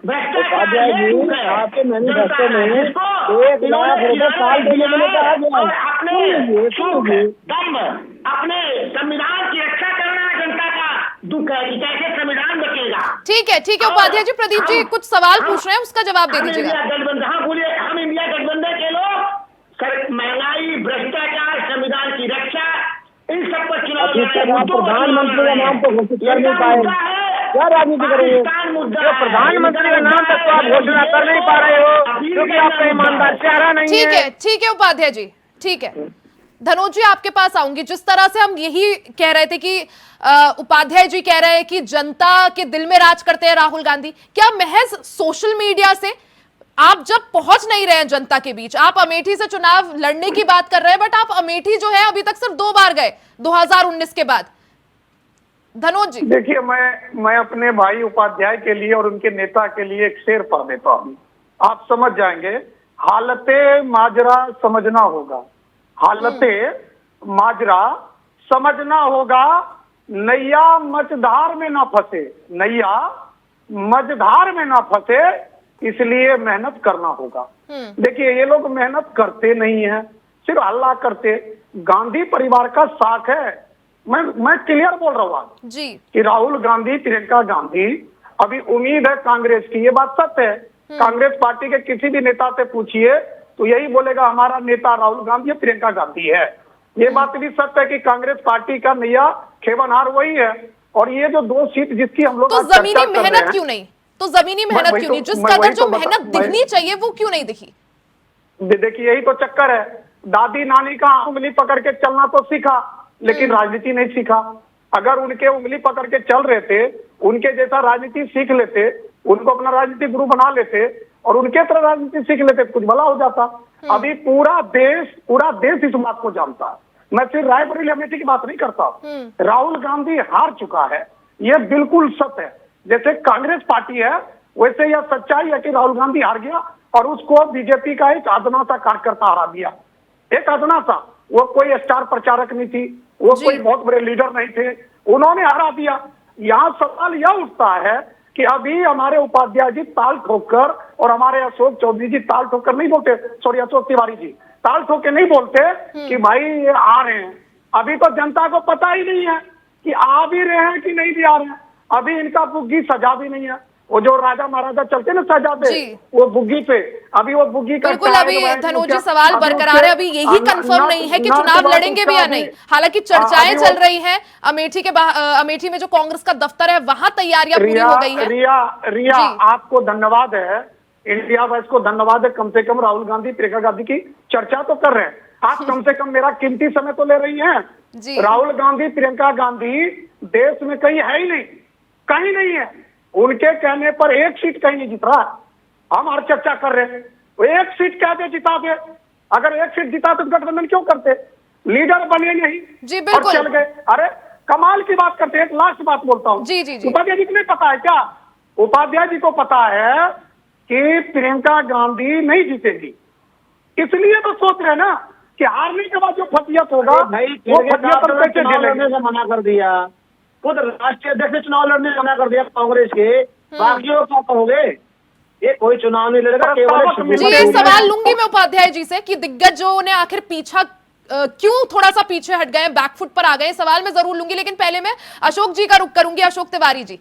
उपाध्याय जी आपके मैनिफेस्टो में 1 लाख रुपए साल देने के लिए कहा गया है। अपने संविधान की रक्षा करना जनता का दुख है कि कैसे संविधान बचेगा। ठीक है उपाध्याय जी, प्रदीप जी कुछ सवाल पूछ रहे हैं, उसका जवाब दे दीजिएगा। गठबंधन, हाँ बोलिए। हम इंडिया गठबंधन के लोग महंगाई, भ्रष्टाचार, संविधान की रक्षा, इन सब पर चुनाव प्रधानमंत्री का नाम तो घोषित कर नहीं पाए। क्या राजनीति करेंगे? मुद्दा जो प्रधानमंत्री का नाम तक तो आप घोषणा कर नहीं पा रहे हो क्योंकि आपका ईमानदार चेहरा नहीं है। ठीक है उपाध्याय जी, ठीक है। धनोज जी आपके पास आऊंगी। जिस तरह से हम यही कह रहे थे कि उपाध्याय जी कह रहे हैं कि जनता के दिल में राज करते हैं राहुल गांधी, क्या महज सोशल मीडिया से आप जब पहुंच नहीं रहे हैं जनता के बीच, आप अमेठी से चुनाव लड़ने की बात कर रहे हैं, बट आप अमेठी जो है अभी तक सिर्फ 2 बार गए 2019 के बाद। धनोज जी देखिए, मैं अपने भाई उपाध्याय के लिए और उनके नेता के लिए एक शेर पढ़ देता हूँ, आप समझ जाएंगे। हालते माजरा समझना होगा, हालते माजरा समझना होगा, नैया मझधार में ना फंसे, नैया मझधार में ना फंसे, इसलिए मेहनत करना होगा। देखिए, ये लोग मेहनत करते नहीं है, सिर्फ हल्ला करते। गांधी परिवार का साख है। मैं क्लियर बोल रहा हूँ जी कि राहुल गांधी, प्रियंका गांधी, अभी उम्मीद है कांग्रेस की, ये बात सत्य है। कांग्रेस पार्टी के किसी भी नेता से पूछिए तो यही बोलेगा हमारा नेता राहुल गांधी या प्रियंका गांधी है। ये बात भी सत्य है कि कांग्रेस पार्टी का नैया खेवनहार वही है। और ये जो 2 सीट जिसकी हम लोग तो जमीनी मेहनत क्यों नहीं? तो जमीनी मेहनत क्यों नहीं? जिस कदर जो मेहनत दिखनी चाहिए वो क्यों नहीं दिखी? देखिए, यही तो चक्कर है। दादी नानी का उंगली पकड़ के चलना तो सीखा, लेकिन राजनीति नहीं सीखा। अगर उनके उंगली पकड़ के चल रहे थे, उनके जैसा राजनीति सीख लेते, उनको अपना राजनीतिक गुरु बना लेते और उनके तरह राजनीति सीख लेते, कुछ भला हो जाता। अभी पूरा देश इस बात को जानता है। मैं सिर्फ रायबरेली अमेठी की बात नहीं करता। राहुल गांधी हार चुका है, ये बिल्कुल सत्य है। जैसे कांग्रेस पार्टी है, वैसे यह सच्चाई है कि राहुल गांधी हार गया और उसको बीजेपी का एक अदना सा कार्यकर्ता हरा दिया। एक अदना सा, वो कोई स्टार प्रचारक नहीं थी, वो कोई बहुत बड़े लीडर नहीं थे, उन्होंने हरा दिया। यहाँ सवाल यह उठता है कि अभी हमारे उपाध्याय जी ताल ठोकर और हमारे अशोक चौधरी जी ताल ठोकर नहीं बोलते, सॉरी अशोक तिवारी जी ताल ठोकर नहीं बोलते कि भाई ये आ रहे हैं। अभी तो जनता को पता ही नहीं है कि आ भी रहे हैं कि नहीं भी आ रहे हैं। अभी इनका बुग्गी सजा भी नहीं है। वो जो राजा महाराजा चलते ना सजाते, वो बुग्गी पे, अभी वो बुग्गी का बिल्कुल। अभी धनोज जी सवाल बरकरार है, अभी यही कंफर्म नहीं है कि चुनाव लड़ेंगे भी या नहीं। हालांकि चर्चाएं चल रही हैं अमेठी के अमेठी में जो कांग्रेस का दफ्तर है वहां तैयारियां पूरी हो गई है। रिया आपको धन्यवाद है, इंडिया वाइस को धन्यवाद है, कम से कम राहुल गांधी प्रियंका गांधी की चर्चा तो कर रहे हैं। आप कम से कम मेरा कीमती समय तो ले रही हैं। राहुल गांधी प्रियंका गांधी देश में कहीं है ही नहीं, कहीं नहीं है। उनके कहने पर 1 सीट कहीं नहीं जीत रहा। हम हर चर्चा कर रहे हैं, वो 1 सीट कहते जिता दे। अगर 1 सीट जीता तो गठबंधन क्यों करते? लीडर बने नहीं जी, बिल्कुल। और चल गए। अरे कमाल की बात करते हैं। एक लास्ट बात बोलता हूँ, उपाध्याय जी को नहीं पता है क्या? उपाध्याय जी को पता है कि प्रियंका गांधी नहीं जीतेगी, इसलिए तो सोच रहे ना कि हारने के बाद जो फतियत होगा वो फतियत लड़ने से मना कर दिया, खुद राष्ट्रीय अध्यक्ष चुनाव लड़ने से मना कर दिया कांग्रेस के। बाकियों को क्या कहोगे? ये कोई चुनाव नहीं लड़ेगा, केवल जी। ये सवाल लूंगी मैं उपाध्याय जी से कि दिग्गजों ने आखिर पीछा क्यों थोड़ा सा पीछे हट गए, बैकफुट पर आ गए, सवाल मैं जरूर लूंगी। लेकिन पहले मैं अशोक जी का रुख करूंगी। अशोक तिवारी जी,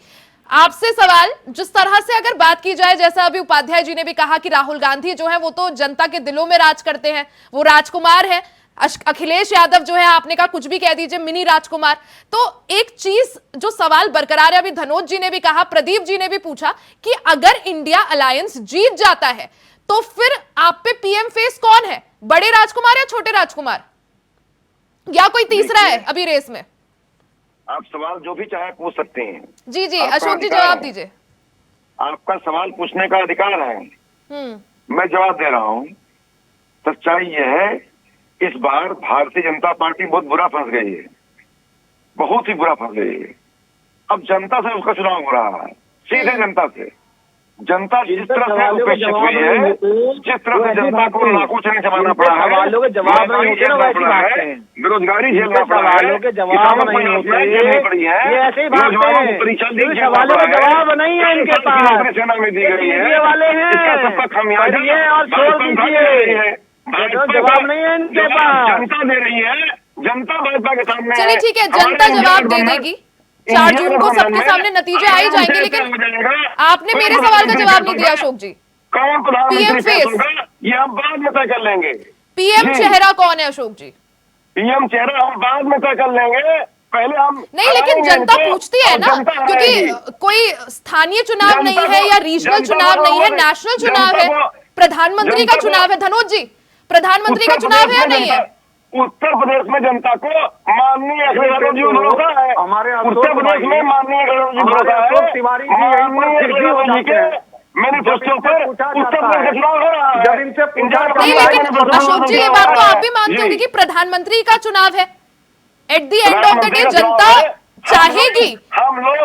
आपसे सवाल, जिस तरह से अगर बात की जाए, जैसा अभी उपाध्याय जी ने भी कहा कि राहुल गांधी जो है वो तो जनता के दिलों में राज करते हैं, वो राजकुमार है। अखिलेश यादव जो है, आपने कहा कुछ भी कह दीजिए, मिनी राजकुमार। तो एक चीज जो सवाल बरकरार है, अभी धनोज जी ने भी कहा, प्रदीप जी ने भी पूछा कि अगर इंडिया अलायंस जीत जाता है तो फिर आप पे पीएम फेस कौन है? बड़े राजकुमार या छोटे राजकुमार, या कोई तीसरा है अभी रेस में? आप सवाल जो भी चाहे पूछ सकते हैं। जी जी, अशोक जी जवाब दीजिए। आपका सवाल पूछने का अधिकार है, मैं जवाब दे रहा हूँ। सच्चाई यह है, इस बार भारतीय जनता पार्टी बहुत बुरा फंस गई है, बहुत ही बुरा फंस गई है। अब जनता से उसका चुनाव हो रहा है, सीधे जनता से। जनता जिस तरह से उपेक्षित हुई है, जिस तरह से जनता को लाखों चने जमाना पड़ा है, बेरोजगारी झेलना पड़ा है, किसानों को झेलनी पड़ी है, नौजवानों को परीक्षा दी, जवाब नहीं है इनके पास, सेना में दी गई है, वाले हैं इसका सबका खामियाजा और जवाब नहीं है इनके पास। जनता दे रही है, जनता भाजपा के सामने। चलिए ठीक है, जनता जवाब दे देगी। 4 जून को सबके सामने नतीजे आ ही जाएंगे। लेकिन आपने मेरे सवाल का जवाब नहीं दिया अशोक जी। कौन पीएम फेस, ये हम बाद में तय कर लेंगे। पीएम चेहरा कौन है अशोक जी? पीएम चेहरा हम बाद में तय कर लेंगे। पहले हम नहीं, लेकिन जनता पूछती है ना, क्योंकि कोई स्थानीय चुनाव नहीं है या रीजनल चुनाव नहीं है, नेशनल चुनाव है, प्रधानमंत्री का चुनाव है। धनोज जी, प्रधानमंत्री का चुनाव है या नहीं है? उत्तर प्रदेश में जनता को माननीय अखिलेश यादव जी भरोसा है। हमारे उत्तर प्रदेश में माननीय अखिलेश जी भरोसा है। माननीय अखिलेश यादव जी के मैनिफेस्टो पर उत्तर प्रदेश का चुनाव हो रहा है। जब इनसे पूछा नहीं, लेकिन अशोक जी, ये बात तो आप भी मानते होंगे कि प्रधानमंत्री का चुनाव है। At the end of the day जनता चाहेगी।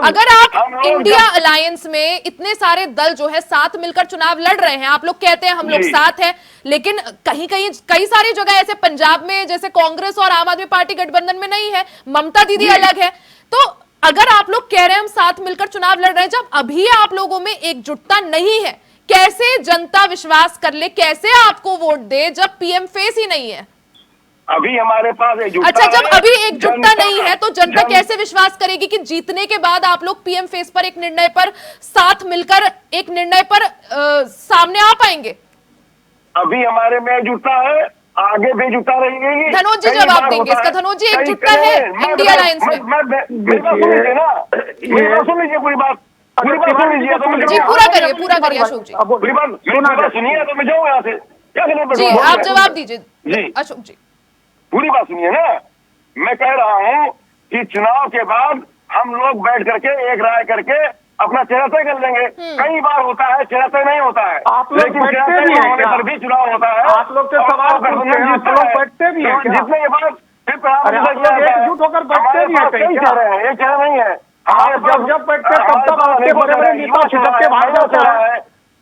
अगर आप इंडिया अलायंस में इतने सारे दल जो है साथ मिलकर चुनाव लड़ रहे हैं, आप लोग कहते हैं हम लोग साथ हैं, लेकिन कहीं कहीं कई सारी जगह ऐसे पंजाब में जैसे कांग्रेस और आम आदमी पार्टी गठबंधन में नहीं है, ममता दीदी अलग है। तो अगर आप लोग कह रहे हैं हम साथ मिलकर चुनाव लड़ रहे हैं, जब अभी आप लोगों में एकजुटता नहीं है, कैसे जनता विश्वास कर ले, कैसे आपको वोट दे जब पीएम फेस ही नहीं है? अभी हमारे पास एकजुटता अच्छा, जब अभी एकजुटता नहीं है तो जनता कैसे विश्वास करेगी कि जीतने के बाद आप लोग पीएम फेस पर एक निर्णय पर साथ मिलकर एक निर्णय पर सामने आ पाएंगे? अभी हमारे में एकजुटता है, आगे भी जुटा रहेगी। धनोज जी जवाब देंगे इसका। धनोज जी, एकजुटता है इंडिया अलायंस में? मेरी बात सुन लीजिए ना, मेरी बात सुन लीजिए, पूरी बात सुन लीजिए तो जी, पूरा करिए अशोक जी। पूरी बात सुनिए तो मैं जाऊँ यहाँ से, क्या करना जी, आप जवाब दीजिए जी अशोक जी। पूरी बात सुनिए ना, मैं कह रहा हूँ कि चुनाव के बाद हम लोग बैठ करके एक राय करके अपना चेहरा तय कर लेंगे। कई बार होता है चेहरा तय नहीं होता है, आप लोग लेकिन चेहरा बैठते तय भी हैं होने क्या? पर भी चुनाव होता है। आप लोग से सवाल पूछते हैं, आप लोग बैठते भी हैं क्या? जितने ये बात फिर अरे आप लोग एकजुट होकर बैठते भी हैं कहीं क्या? ये चेहरा नहीं है। जब बैठते तब तब आपके बड़े बड़े नेता छिटक के भाग जाता है।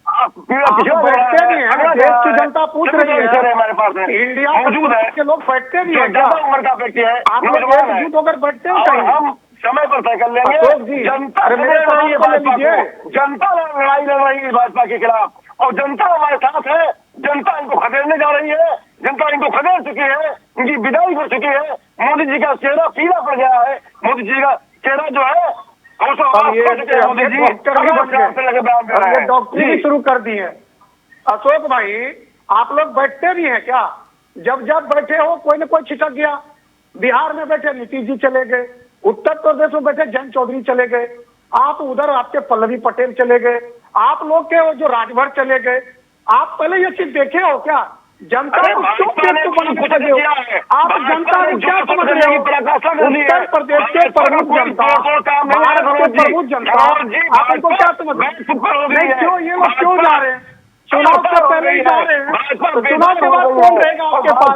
आप बैठते भी हैं, देश की जनता पूछ रही है, हमारे पास इंडिया मौजूद है के लोग बैठते भी हैं क्या? उम्र का व्यक्ति है, आप लोग एकजुट होकर बैठते हैं कहीं? हम समय पर तय कर लेंगे। अशोक जी, जनता अरे मेरे सवाल को ले लीजिए। जनता लड़ाई लड़ रही है भाजपा के खिलाफ, और जनता हमारे साथ है। जनता इनको खदेड़ने जा रही है, जनता इनको खदेड़ चुकी है, इनकी विदाई हो चुकी है। मोदी जी का चेहरा पीला पड़ गया है, मोदी जी का चेहरा जो है डॉक्टरी शुरू कर दी है। अशोक भाई, आप लोग बैठते भी हैं क्या? जब जब बैठे हो कोई न कोई छिटक गया। बिहार में बैठे नीतीश जी चले गए, उत्तर प्रदेश में बैठे जयंत चौधरी चले गए, आप उधर आपके पल्लवी पटेल चले गए, आप लोग के वो जो राजभर चले गए। आप पहले ये चीज देखे हो क्या? जनता को क्यों बेवकूफ बना के चले हो? आप जनता को क्या समझ रहे हो? उत्तर प्रदेश के प्रमुख जनता, भारत के प्रमुख जनता, आप इनको क्या समझ रहे हैं? नहीं, क्यों ये लोग क्यों जा रहे हैं? चुनाव से पहले ही जा रहे हैं, तो चुनाव के बाद कौन रहेगा आपके पास?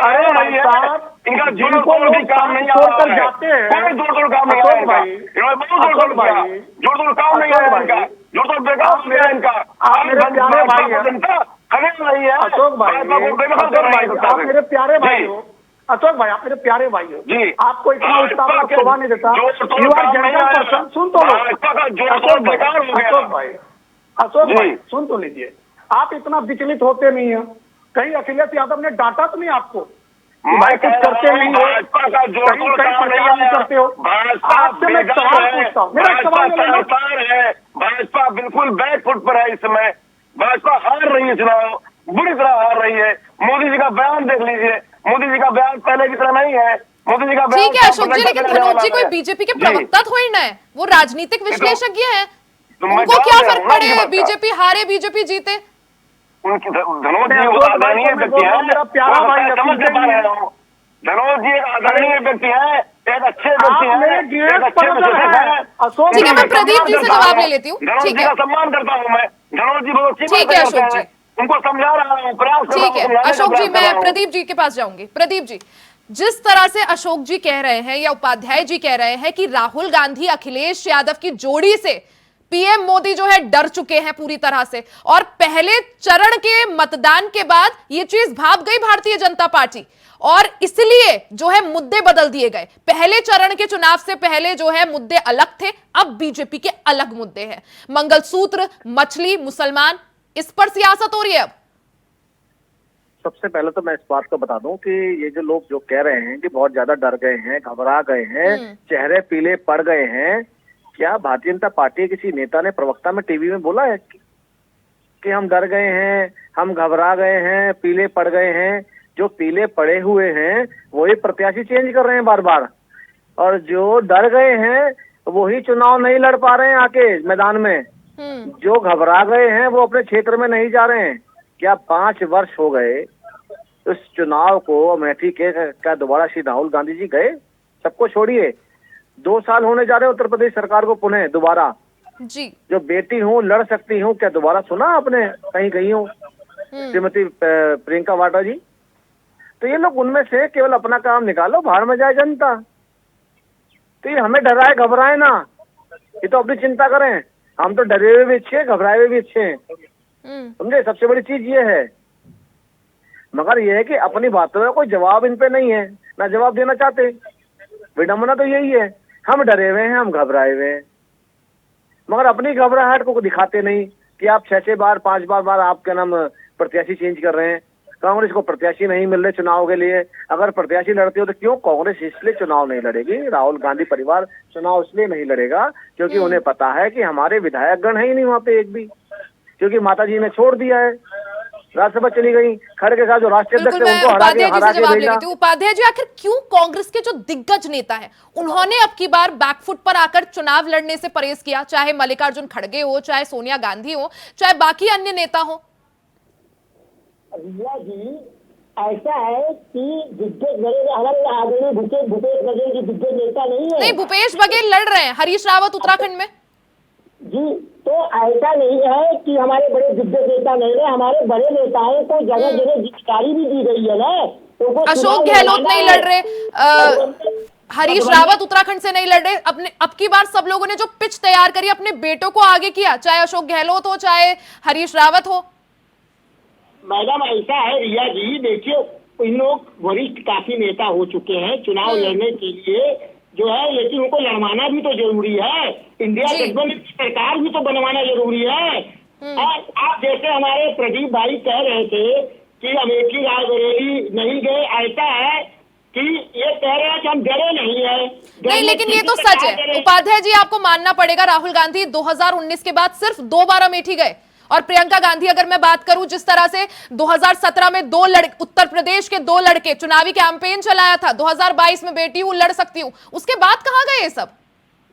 अरे भाई साहब, इनका जिनको लोग काम छोड़कर जाते हैं, जोड़ काम नहीं अशोक भाई, जोड़ भाई, जोड़ काम नहीं है इनका, जोड़ बेकार मेरा इनका। आप मेरे प्यारे भाई हैं अशोक भाई, आप मेरे प्यारे भाई हो अशोक भाई, आप मेरे प्यारे भाई हो जी। आपको इतना उत्साह का शोभा नहीं देता। यू आर जनरल पर्सन, सुन तो लो अशोक भाई सुन तो लीजिए। आप इतना विचलित होते नहीं है, कहीं अखिलेश यादव ने डांटा तो नहीं आपको? भाई कुछ करते नहीं हो, कहीं प्रचार नहीं करते हो। आपसे मैं एक सवाल पूछता हूँ, मेरा सवाल है, भाजपा बिल्कुल बैक फुट पर है इस समय। भाजपा हार रही है चुनाव, बुरी तरह हार रही है। मोदी जी का बयान देख लीजिए, मोदी जी का बयान पहले की तरह नहीं है। मोदी जी का बयान ठीक है अशोक जी, लेकिन धनोज जी कोई बीजेपी के प्रवक्ता थोड़ी ना है, वो राजनीतिक विश्लेषज्ञ है। उनको क्या फर्क पड़े बीजेपी हारे बीजेपी जीते? उनकी धनोज जी वो आदरणीय व्यक्ति है, मेरा प्यारा भाई, समझ के पा रहे हो। धनोज जी एक आदरणीय व्यक्ति है, एक अच्छे व्यक्ति है, एक अच्छे विशेषज्ञ है। ठीक है, मैं प्रदीप जी से जवाब ले लेती हूँ। धनोज जी का सम्मान करता हूँ मैं, धनोज जी बहुत अच्छी ठीक है अशोक जी, उनको समझा रहा हूँ, प्रयास कर रहा हूँ। ठीक है अशोक जी, मैं प्रदीप जी के पास जाऊंगी। प्रदीप जी, जिस तरह से अशोक जी कह रहे हैं या उपाध्याय जी कह रहे हैं कि राहुल गांधी अखिलेश यादव की जोड़ी से पीएम मोदी जो है डर चुके हैं पूरी तरह से, और पहले चरण के मतदान के बाद ये चीज भाप गई भारतीय जनता पार्टी, और इसलिए जो है मुद्दे बदल दिए गए। पहले चरण के चुनाव से पहले जो है मुद्दे अलग थे, अब बीजेपी के अलग मुद्दे हैं। मंगलसूत्र, मछली, मुसलमान, इस पर सियासत हो रही है अब। सबसे पहले तो मैं इस बात को बता दूं कि ये जो लोग जो कह रहे हैं कि बहुत ज्यादा डर गए हैं, घबरा गए हैं, चेहरे पीले पड़ गए हैं, क्या भारतीय जनता पार्टी किसी नेता ने प्रवक्ता में टीवी में बोला है कि हम डर गए हैं, हम घबरा गए हैं, पीले पड़ गए हैं? जो पीले पड़े हुए हैं वही प्रत्याशी चेंज कर रहे हैं बार बार। और जो डर गए हैं वही चुनाव नहीं लड़ पा रहे हैं आके मैदान में। जो घबरा गए हैं वो अपने क्षेत्र में नहीं जा रहे हैं। क्या 5 वर्ष हो गए उस चुनाव को अमेठी के, क्या दोबारा श्री राहुल गांधी जी गए? सबको छोड़िए, 2 साल होने जा रहे उत्तर प्रदेश सरकार को पुनः दोबारा जी। जो बेटी हूँ लड़ सकती हूँ, क्या दोबारा सुना आपने कहीं गई हूँ श्रीमती प्रियंका वाड्रा जी? तो ये लोग उनमें से केवल अपना काम निकालो, बाहर में जाए जनता। तो ये हमें डराए घबराए ना, ये तो अपनी चिंता करें। हम तो डरे हुए भी अच्छे, घबराए हुए भी अच्छे, समझे? सबसे बड़ी चीज ये है। मगर ये है कि अपनी बातों का कोई जवाब इन पे नहीं है, ना जवाब देना चाहते। विडम्बना तो यही है, हम डरे हुए हैं, हम घबराए हुए हैं, मगर अपनी घबराहट को दिखाते नहीं कि आप 6 बार 5 बार आप क्या नाम प्रत्याशी चेंज कर रहे हैं। कांग्रेस को प्रत्याशी नहीं मिल रहे चुनाव के लिए। अगर प्रत्याशी लड़ती हो तो क्यों कांग्रेस इसलिए चुनाव नहीं लड़ेगी, राहुल गांधी परिवार चुनाव इसलिए नहीं लड़ेगा क्योंकि उन्हें पता है कि हमारे विधायक गण है ही नहीं वहाँ पे एक भी, क्योंकि माता जी ने छोड़ दिया है, राज्यसभा चली गई। खड़गे के साथ जो राष्ट्रीय अध्यक्ष है उनको हरा के भेजा। उपाध्याय जी, आखिर क्यों कांग्रेस के जो दिग्गज नेता है उन्होंने अब की बार बैकफुट पर आकर चुनाव लड़ने से परहेज किया? चाहे मल्लिकार्जुन खड़गे हो, चाहे सोनिया गांधी हो, चाहे बाकी अन्य नेता हो। रिया जी, ऐसा है कि दिग्गज हमारे आदरणीय भूपेश बघेल जी दिग्गज नेता नहीं है। नहीं, भूपेश बघेल लड़ रहे हैं, हरीश रावत उत्तराखंड में जी। तो ऐसा नहीं है कि हमारे बड़े दिग्गज नेता नहीं है, हमारे बड़े नेताओं को जगह जगह जिम्मेदारी भी दी गई है ना। तो अशोक गहलोत नहीं लड़ रहे, हरीश रावत उत्तराखंड से नहीं लड़ रहे। अपने अब की बार सब लोगों ने जो पिच तैयार करी अपने बेटों को आगे किया, चाहे अशोक गहलोत हो चाहे हरीश रावत हो। मैडम ऐसा है रिया जी, देखिए इन लोग वरिष्ठ काफी नेता हो चुके हैं चुनाव लड़ने के लिए जो है, लेकिन उनको लड़वाना भी तो जरूरी है। इंडिया गठबंधन की सरकार भी तो बनवाना जरूरी है। आप जैसे हमारे प्रदीप भाई कह रहे थे कि अमेठी रायबरेली नहीं गए, ऐसा है कि ये कह रहे हैं कि हम डरे नहीं है। नहीं, लेकिन ये तो सच है उपाध्याय जी, आपको मानना पड़ेगा राहुल गांधी 2019 के बाद सिर्फ 2 बार अमेठी गए। और प्रियंका गांधी, अगर मैं बात करूं, जिस तरह से 2017 में उत्तर प्रदेश के 2 लड़के चुनावी कैंपेन चलाया था, 2022 में बेटी हूं लड़ सकती हूं, उसके बाद कहां गए ये सब?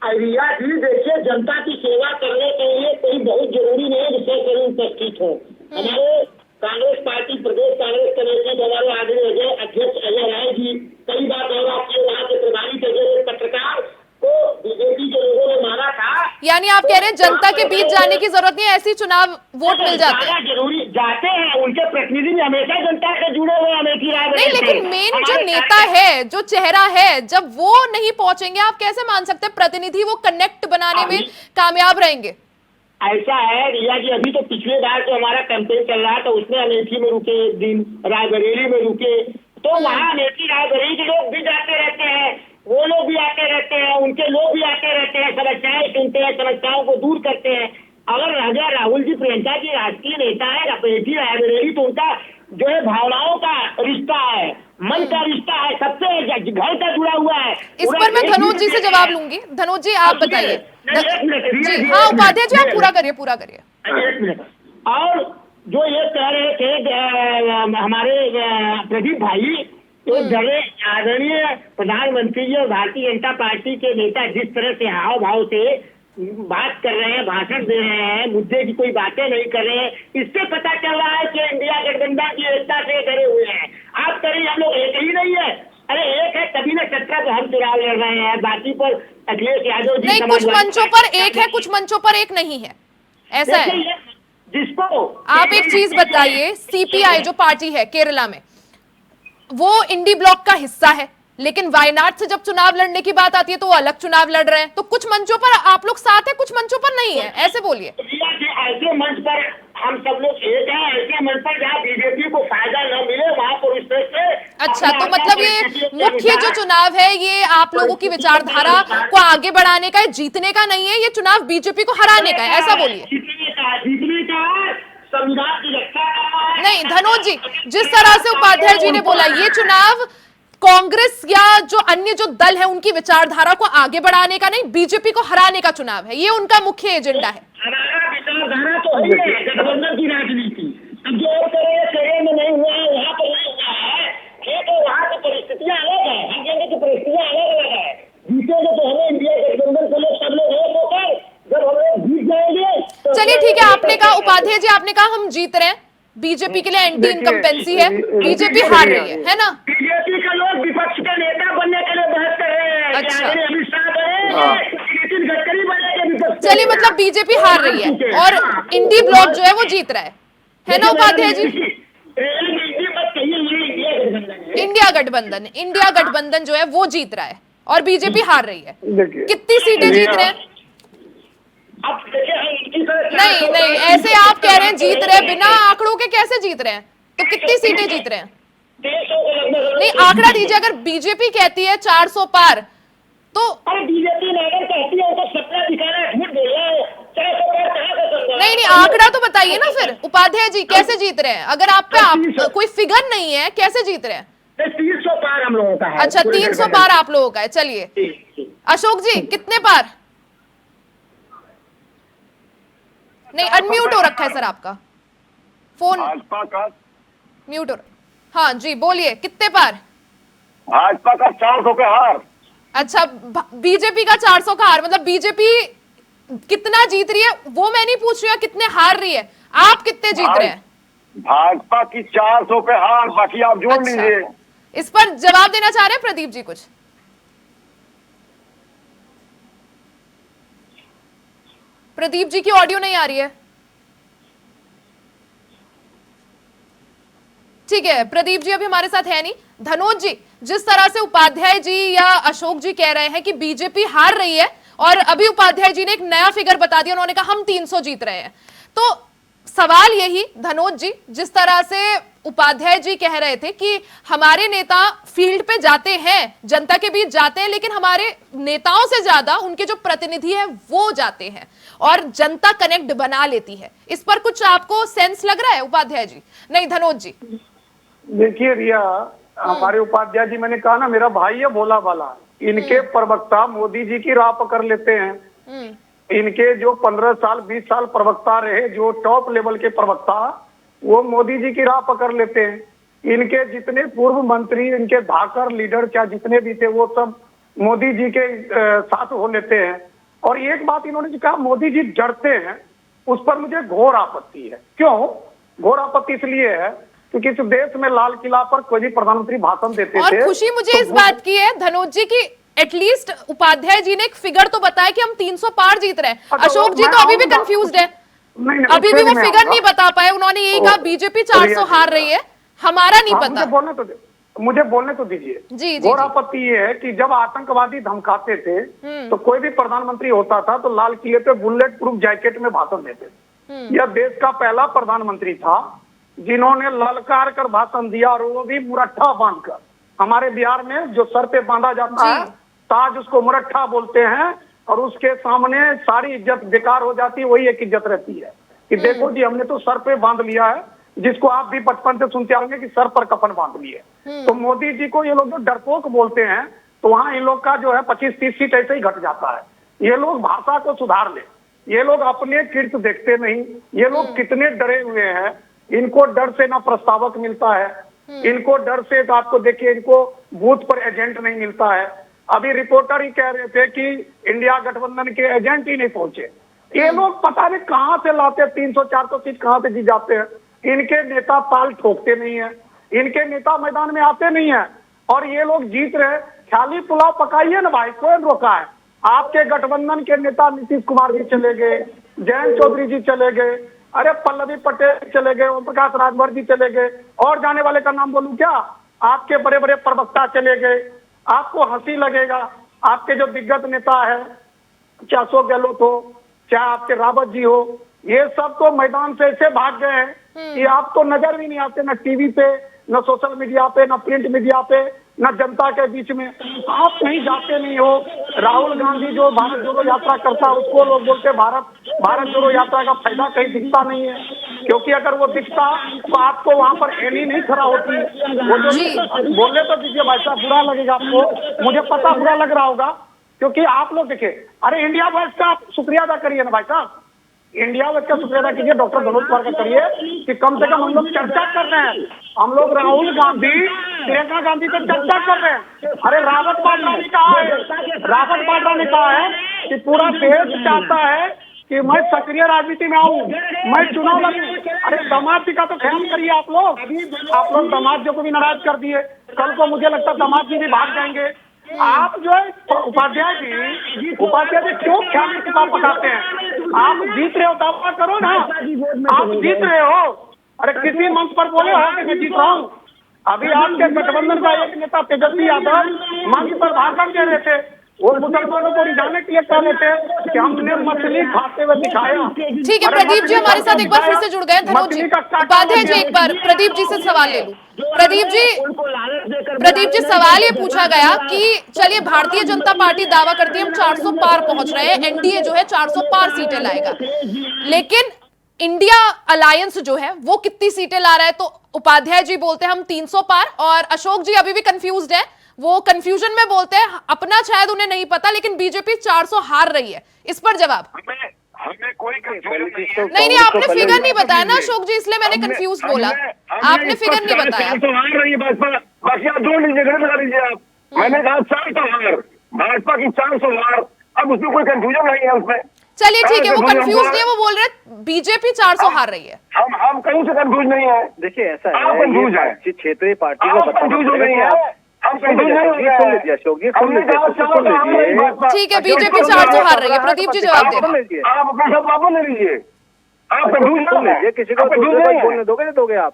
रिया जी, देखिए जनता की सेवा करने के लिए कोई बहुत जरूरी नहीं है विषय कहीं उपस्थित हो। हमारे कांग्रेस पार्टी प्रदेश कांग्रेस कमेटी के हमारे आदरणीय अध्यक्ष अजय राय जी कई बार वहाँ के प्रभारी पत्रकार को बीजेपी के लोगों ने मारा था। यानी आप कह रहे हैं जनता के बीच जाने की जरूरत नहीं है, ऐसी चुनाव वोट मिल जाते हैं? जरूरी जाते हैं, उनके प्रतिनिधि भी हमेशा जनता से जुड़े हुए अमेठी राय। नहीं, लेकिन मेन जो नेता है, जो चेहरा है, जब वो नहीं पहुंचेंगे आप कैसे मान सकते हैं प्रतिनिधि वो कनेक्ट बनाने में कामयाब रहेंगे? ऐसा है रिया जी, अभी तो पिछले बार जो हमारा कैंपेन चल रहा था उसमें अमेठी में रुके एक दिन, रायबरेली में रुके, तो वहाँ अमेठी रायबरेली के लोग भी जाते रहते हैं, वो लोग भी आते रहते हैं, उनके लोग भी आते रहते हैं, समस्याएं सुनते हैं, समस्याओं को दूर करते हैं। अगर राजा राहुल जी प्रियंका जी राष्ट्रीय नेता है, अमेठी रायबरेली तो उनका जो है भावनाओं का रिश्ता है, मन का रिश्ता है, सबसे घर का जुड़ा हुआ है। इस पर मैं धनोज जी से जवाब लूंगी। धनोज जी आप बताइए। जी हाँ उपाध्याय जी, आप पूरा करिए। 1 मिनट। और जो ये कह रहे थे हमारे प्रदीप भाई, तो आदरणीय प्रधानमंत्री जी और भारतीय जनता पार्टी के नेता जिस तरह से हाव भाव से बात कर रहे हैं, भाषण दे रहे हैं, मुद्दे की कोई बातें नहीं कर रहे हैं, इससे पता चल रहा है कि इंडिया गठबंधन की एकता से डरे हुए हैं। आप करें हम लोग एक ही नहीं है, अरे एक है तभी ना 17 को हम चुनाव लड़ रहे हैं, बाकी पर अखिलेश यादव जी नहीं, कुछ मंचों पर एक है, कुछ मंचों पर एक नहीं है, ऐसा है। जिसको आप एक चीज बताइए, सीपीआई जो पार्टी है केरला में, वो इंडी ब्लॉक का हिस्सा है, लेकिन वायनाड से जब चुनाव लड़ने की बात आती है तो वो अलग चुनाव लड़ रहे हैं। तो कुछ मंचों पर आप लोग साथ हैं, कुछ मंचों पर नहीं है, ऐसे बोलिए। ऐसे मंच पर हम सब लोग एक हैं, ऐसे मंच पर जहाँ बीजेपी को फायदा न मिले वहाँ पर इस तरह से। अच्छा, तो मतलब ये मुख्य जो चुनाव है ये आप लोगों की विचारधारा को आगे बढ़ाने का है, जीतने का नहीं है, ये चुनाव बीजेपी को हराने का है, ऐसा बोलिए। जीतने का, संविधान की रक्षा करना। नहीं धनोज जी, जिस तरह से उपाध्याय जी ने बोला, ये चुनाव कांग्रेस या जो अन्य जो दल है उनकी विचारधारा को आगे बढ़ाने का नहीं, बीजेपी को हराने का चुनाव है, ये उनका मुख्य एजेंडा है। हमारा विचारधारा तो है गठबंधन की राजनीति। अब जो शहर में नहीं हुआ है, वहाँ पर नहीं हुआ है, ठीक है, वहाँ की परिस्थितियां अलग है, हर जगह की परिस्थितियां अलग अलग है। जीतेंगे तो हमें इंडिया गठबंधन को लोग सब लोग एक होकर जब हम लोग जीत जाएंगे तो चलिए ठीक है, आपने कहा उपाध्याय जी, आपने कहा हम जीत रहे हैं, बीजेपी के लिए एंटी इनकम्पेंसी है, बीजेपी हार रही है ना? बीजेपी का लोग विपक्ष के नेता बनने के लिए बहस कर रहे हैं। अच्छा। अमित शाह गए, नितिन गडकरी बनेंगे विपक्ष के चलिए, नेता। मतलब बीजेपी हार रही है और इंडी ब्लॉक जो है वो जीत रहा है ना उपाध्याय जी? इंडिया गठबंधन जो है वो जीत रहा है और बीजेपी हार रही है। देखिए, कितनी सीटें जीत रहे हैं? अब देखिए, हम इनकी तरह नहीं नहीं, ऐसे आप कह रहे हैं जीत रहे हैं, बिना आंकड़ों के कैसे जीत रहे हैं? तो कितनी सीटें जीत रहे हैं? 300 को लगभग। नहीं, आंकड़ा दीजिए। अगर बीजेपी कहती है 400 पार, तो अरे बीजेपी नगर कहती है उनको सपना दिखाना है, झूठ बोल रहा है। 400 पार कहाँ से संभव है? नहीं, आंकड़ा तो बताइए ना फिर उपाध्याय जी, कैसे जीत रहे हैं? अगर आप पे कोई फिगर नहीं है, कैसे जीत रहे हैं? 300 पार हम लोगों का है। अच्छा, 300 पार आप लोगों का है। चलिए अशोक जी, कितने पार? नहीं, अनम्यूट हो रखा है सर आपका फोन, भाजपा का म्यूट हो रहा। हाँ जी, बोलिए, कितने पार? भाजपा का 400 के हार। अच्छा, बीजेपी का 400 का हार, मतलब बीजेपी कितना जीत रही है वो मैं नहीं पूछ रही हूँ, कितने हार रही है, आप कितने जीत रहे हैं? भाजपा की 400 पे हार, बाकी आप जोड़ अच्छा। लीजिए। इस पर जवाब देना चाह रहे हैं प्रदीप जी कुछ? प्रदीप जी की ऑडियो नहीं आ रही है। ठीक है, प्रदीप जी अभी हमारे साथ है नहीं। धनोज जी, जिस तरह से उपाध्याय जी या अशोक जी कह रहे हैं कि बीजेपी हार रही है, और अभी उपाध्याय जी ने एक नया फिगर बता दिया, उन्होंने कहा हम 300 जीत रहे हैं, तो सवाल यही धनोज जी, जिस तरह से उपाध्याय जी कह रहे थे कि हमारे नेता फील्ड पे जाते हैं, जनता के बीच जाते हैं, लेकिन हमारे नेताओं से ज्यादा उनके जो प्रतिनिधि है वो जाते हैं और जनता कनेक्ट बना लेती है, इस पर कुछ आपको सेंस लग रहा है उपाध्याय जी? नहीं धनोज जी। देखिए रिया, हमारे उपाध्याय जी, मैंने कहा ना मेरा भाई है भोला वाला, इनके प्रवक्ता मोदी जी की राह पकड़ लेते हैं। इनके जो 15 साल 20 साल प्रवक्ता रहे, जो टॉप लेवल के प्रवक्ता, वो मोदी जी की राह पकड़ लेते हैं। इनके जितने पूर्व मंत्री, इनके धाकर लीडर क्या जितने भी थे, वो सब मोदी जी के साथ हो लेते हैं। और एक बात इन्होंने जो कहा मोदी जी डरते हैं, उस पर मुझे घोर आपत्ति है। क्यों घोर आपत्ति? इसलिए है क्योंकि इस देश में लाल किला पर कोई भी प्रधानमंत्री भाषण देते थे, और खुशी मुझे इस बात की है धनोज जी की एटलीस्ट उपाध्याय जी ने एक फिगर तो बताया कि हम 300 पार जीत रहे हैं। अशोक जी तो अभी भी कंफ्यूज्ड है, अभी भी वो फिगर नहीं बता पाए। उन्होंने यही कहा बीजेपी 400 हार रही है, हमारा नहीं पता। मुझे बोलने तो दीजिए। जी जी, और आपत्ति ये है कि जब आतंकवादी धमकाते थे तो कोई भी प्रधानमंत्री होता था तो लाल किले पे बुलेट प्रूफ जैकेट में भाषण देते थे। यह देश का पहला प्रधानमंत्री था जिन्होंने ललकार कर भाषण दिया, और वो भी मुरट्ठा बांधकर। हमारे बिहार में जो सर पे बांधा जाता है ताज, उसको मुरट्ठा बोलते हैं, और उसके सामने सारी इज्जत बेकार हो जाती है, वही एक इज्जत रहती है कि देखो जी हमने तो सर पे बांध लिया है, जिसको आप भी बचपन से सुनते होंगे कि सर पर कफन बांध लिए। तो मोदी जी को ये लोग जो डरपोक बोलते हैं, तो वहां इन लोग का जो है 25-30 सीट ऐसे ही घट जाता है। ये लोग भाषा को सुधार ले, ये लोग अपने कीर्त देखते नहीं। ये लोग कितने डरे हुए हैं, इनको डर से ना प्रस्तावक मिलता है, इनको डर से तो आपको देखिए इनको बूथ पर एजेंट नहीं मिलता है। अभी रिपोर्टर ही कह रहे थे कि इंडिया गठबंधन के एजेंट ही नहीं पहुंचे। ये लोग पता नहीं कहां से लाते, 300-400 सीट कहां से जीत जाते हैं। इनके नेता ताल ठोकते नहीं है, इनके नेता मैदान में आते नहीं है, और ये लोग जीत रहे। ख्याली पुलाव पकाइए ना भाई, कौन रोका है? आपके गठबंधन के नेता नीतीश कुमार जी चले गए, जयंत चौधरी जी चले गए, अरे पल्लवी पटेल चले गए, ओम प्रकाश राजभर जी चले गए, और जाने वाले का नाम बोलूं क्या? आपके बड़े बड़े प्रवक्ता चले गए। आपको हंसी लगेगा, आपके जो दिग्गज नेता है, चाहे अशोक गहलोत हो, चाहे आपके रावत जी हो, ये सब तो मैदान से ऐसे भाग गए हैं कि आप तो नजर भी नहीं आते, ना टीवी पे, ना सोशल मीडिया पे, ना प्रिंट मीडिया पे, ना जनता के बीच में। आप कहीं जाते नहीं हो। राहुल गांधी जो भारत जोड़ो यात्रा करता, उसको लोग बोलते भारत जोड़ो यात्रा का फायदा कहीं दिखता नहीं है, क्योंकि अगर वो दिखता तो आपको वहां पर एनी नहीं खड़ा होती। वो जो बोलने तो दीजिए भाई साहब, बुरा लगेगा आपको, मुझे पता बुरा लग रहा होगा, क्योंकि आप लोग देखिए, अरे इंडिया वॉइस का आप शुक्रिया अदा करिए ना भाई साहब। इंडिया में इसका शुक्रिया कीजिए, डॉक्टर मनोज कुमार का करिए कि कम से कम हम लोग चर्चा कर रहे हैं। हम लोग राहुल गांधी प्रियंका गांधी पे चर्चा कर रहे हैं। अरे रावत वाड्रा ने कहा है कि पूरा देश चाहता है कि मैं सक्रिय राजनीति में आऊं, मैं चुनाव लड़ूं। अरे दामाद जी का तो ख्याल करिए आप लोग दामाद जी को भी नाराज कर दिए। कल को मुझे लगता है दामाद जी भी भाग जाएंगे। आप जो है उपाध्याय जी क्यों ख्याल की किताब पकाते हैं? आप जीत रहे हो, दावा करो ना, आप जीत रहे हो। अरे किसी मंच पर बोले हो कि मैं जीत रहा हूँ? अभी आपके गठबंधन का एक नेता तेजस्वी यादव मंच पर भाषण दे रहे थे, वो मुसलमानों को रिझाने के लिए कह रहे थे कि हमने मछली खाते हुए दिखाया। ठीक है, प्रदीप जी हमारे साथ एक बार फिर से जुड़ गए। धनोज जी, उपाध्याय जी एक बार प्रदीप जी से सवाल ले लूं। प्रदीप जी सवाल ये पूछा गया कि चलिए भारतीय जनता पार्टी दावा करती है हम 400 पार पहुंच रहे हैं, एनडीए जो है 400 पार सीटें लाएगा, लेकिन इंडिया अलायंस जो है वो कितनी सीटें ला रहा है? तो उपाध्याय जी बोलते हैं हम 300 पार, और अशोक जी अभी भी कंफ्यूज्ड है, वो कंफ्यूजन में बोलते हैं अपना शायद उन्हें नहीं पता, लेकिन बीजेपी 400 हार रही है। इस पर जवाब? हमें कोई कंफ्यूजन नहीं, आपने फिगर नहीं बताया ना अशोक जी, इसलिए मैंने कंफ्यूज बोला। आपने फिगर नहीं बताया। हार रही है भाजपा, बाकी आप जोड़ लीजिए, गणित लगा लीजिए आप। मैंने कहा 400 हार, भाजपा की 400 हार, अब उसमें कोई कंफ्यूजन नहीं है उसमें। चलिए ठीक है, वो कंफ्यूज नहीं है, वो बोल रहे बीजेपी 400 हार रही है। हम कहीं से कंफ्यूज नहीं है। देखिए ऐसा है, आप कंफ्यूज है, क्षेत्रीय पार्टी को कंफ्यूज हो गई है, हम कंफ्यूज नहीं हो गए। अशोक जी हमने कहा 400 हार रही है। ठीक है, बीजेपी 400 हार रही है। प्रदीप जी जवाब दे रहे हैं। आप अपना सब वापस ले लीजिए, आप कंफ्यूज सुन लीजिए, किसी को बोलने दोगे नहीं दोगे आप?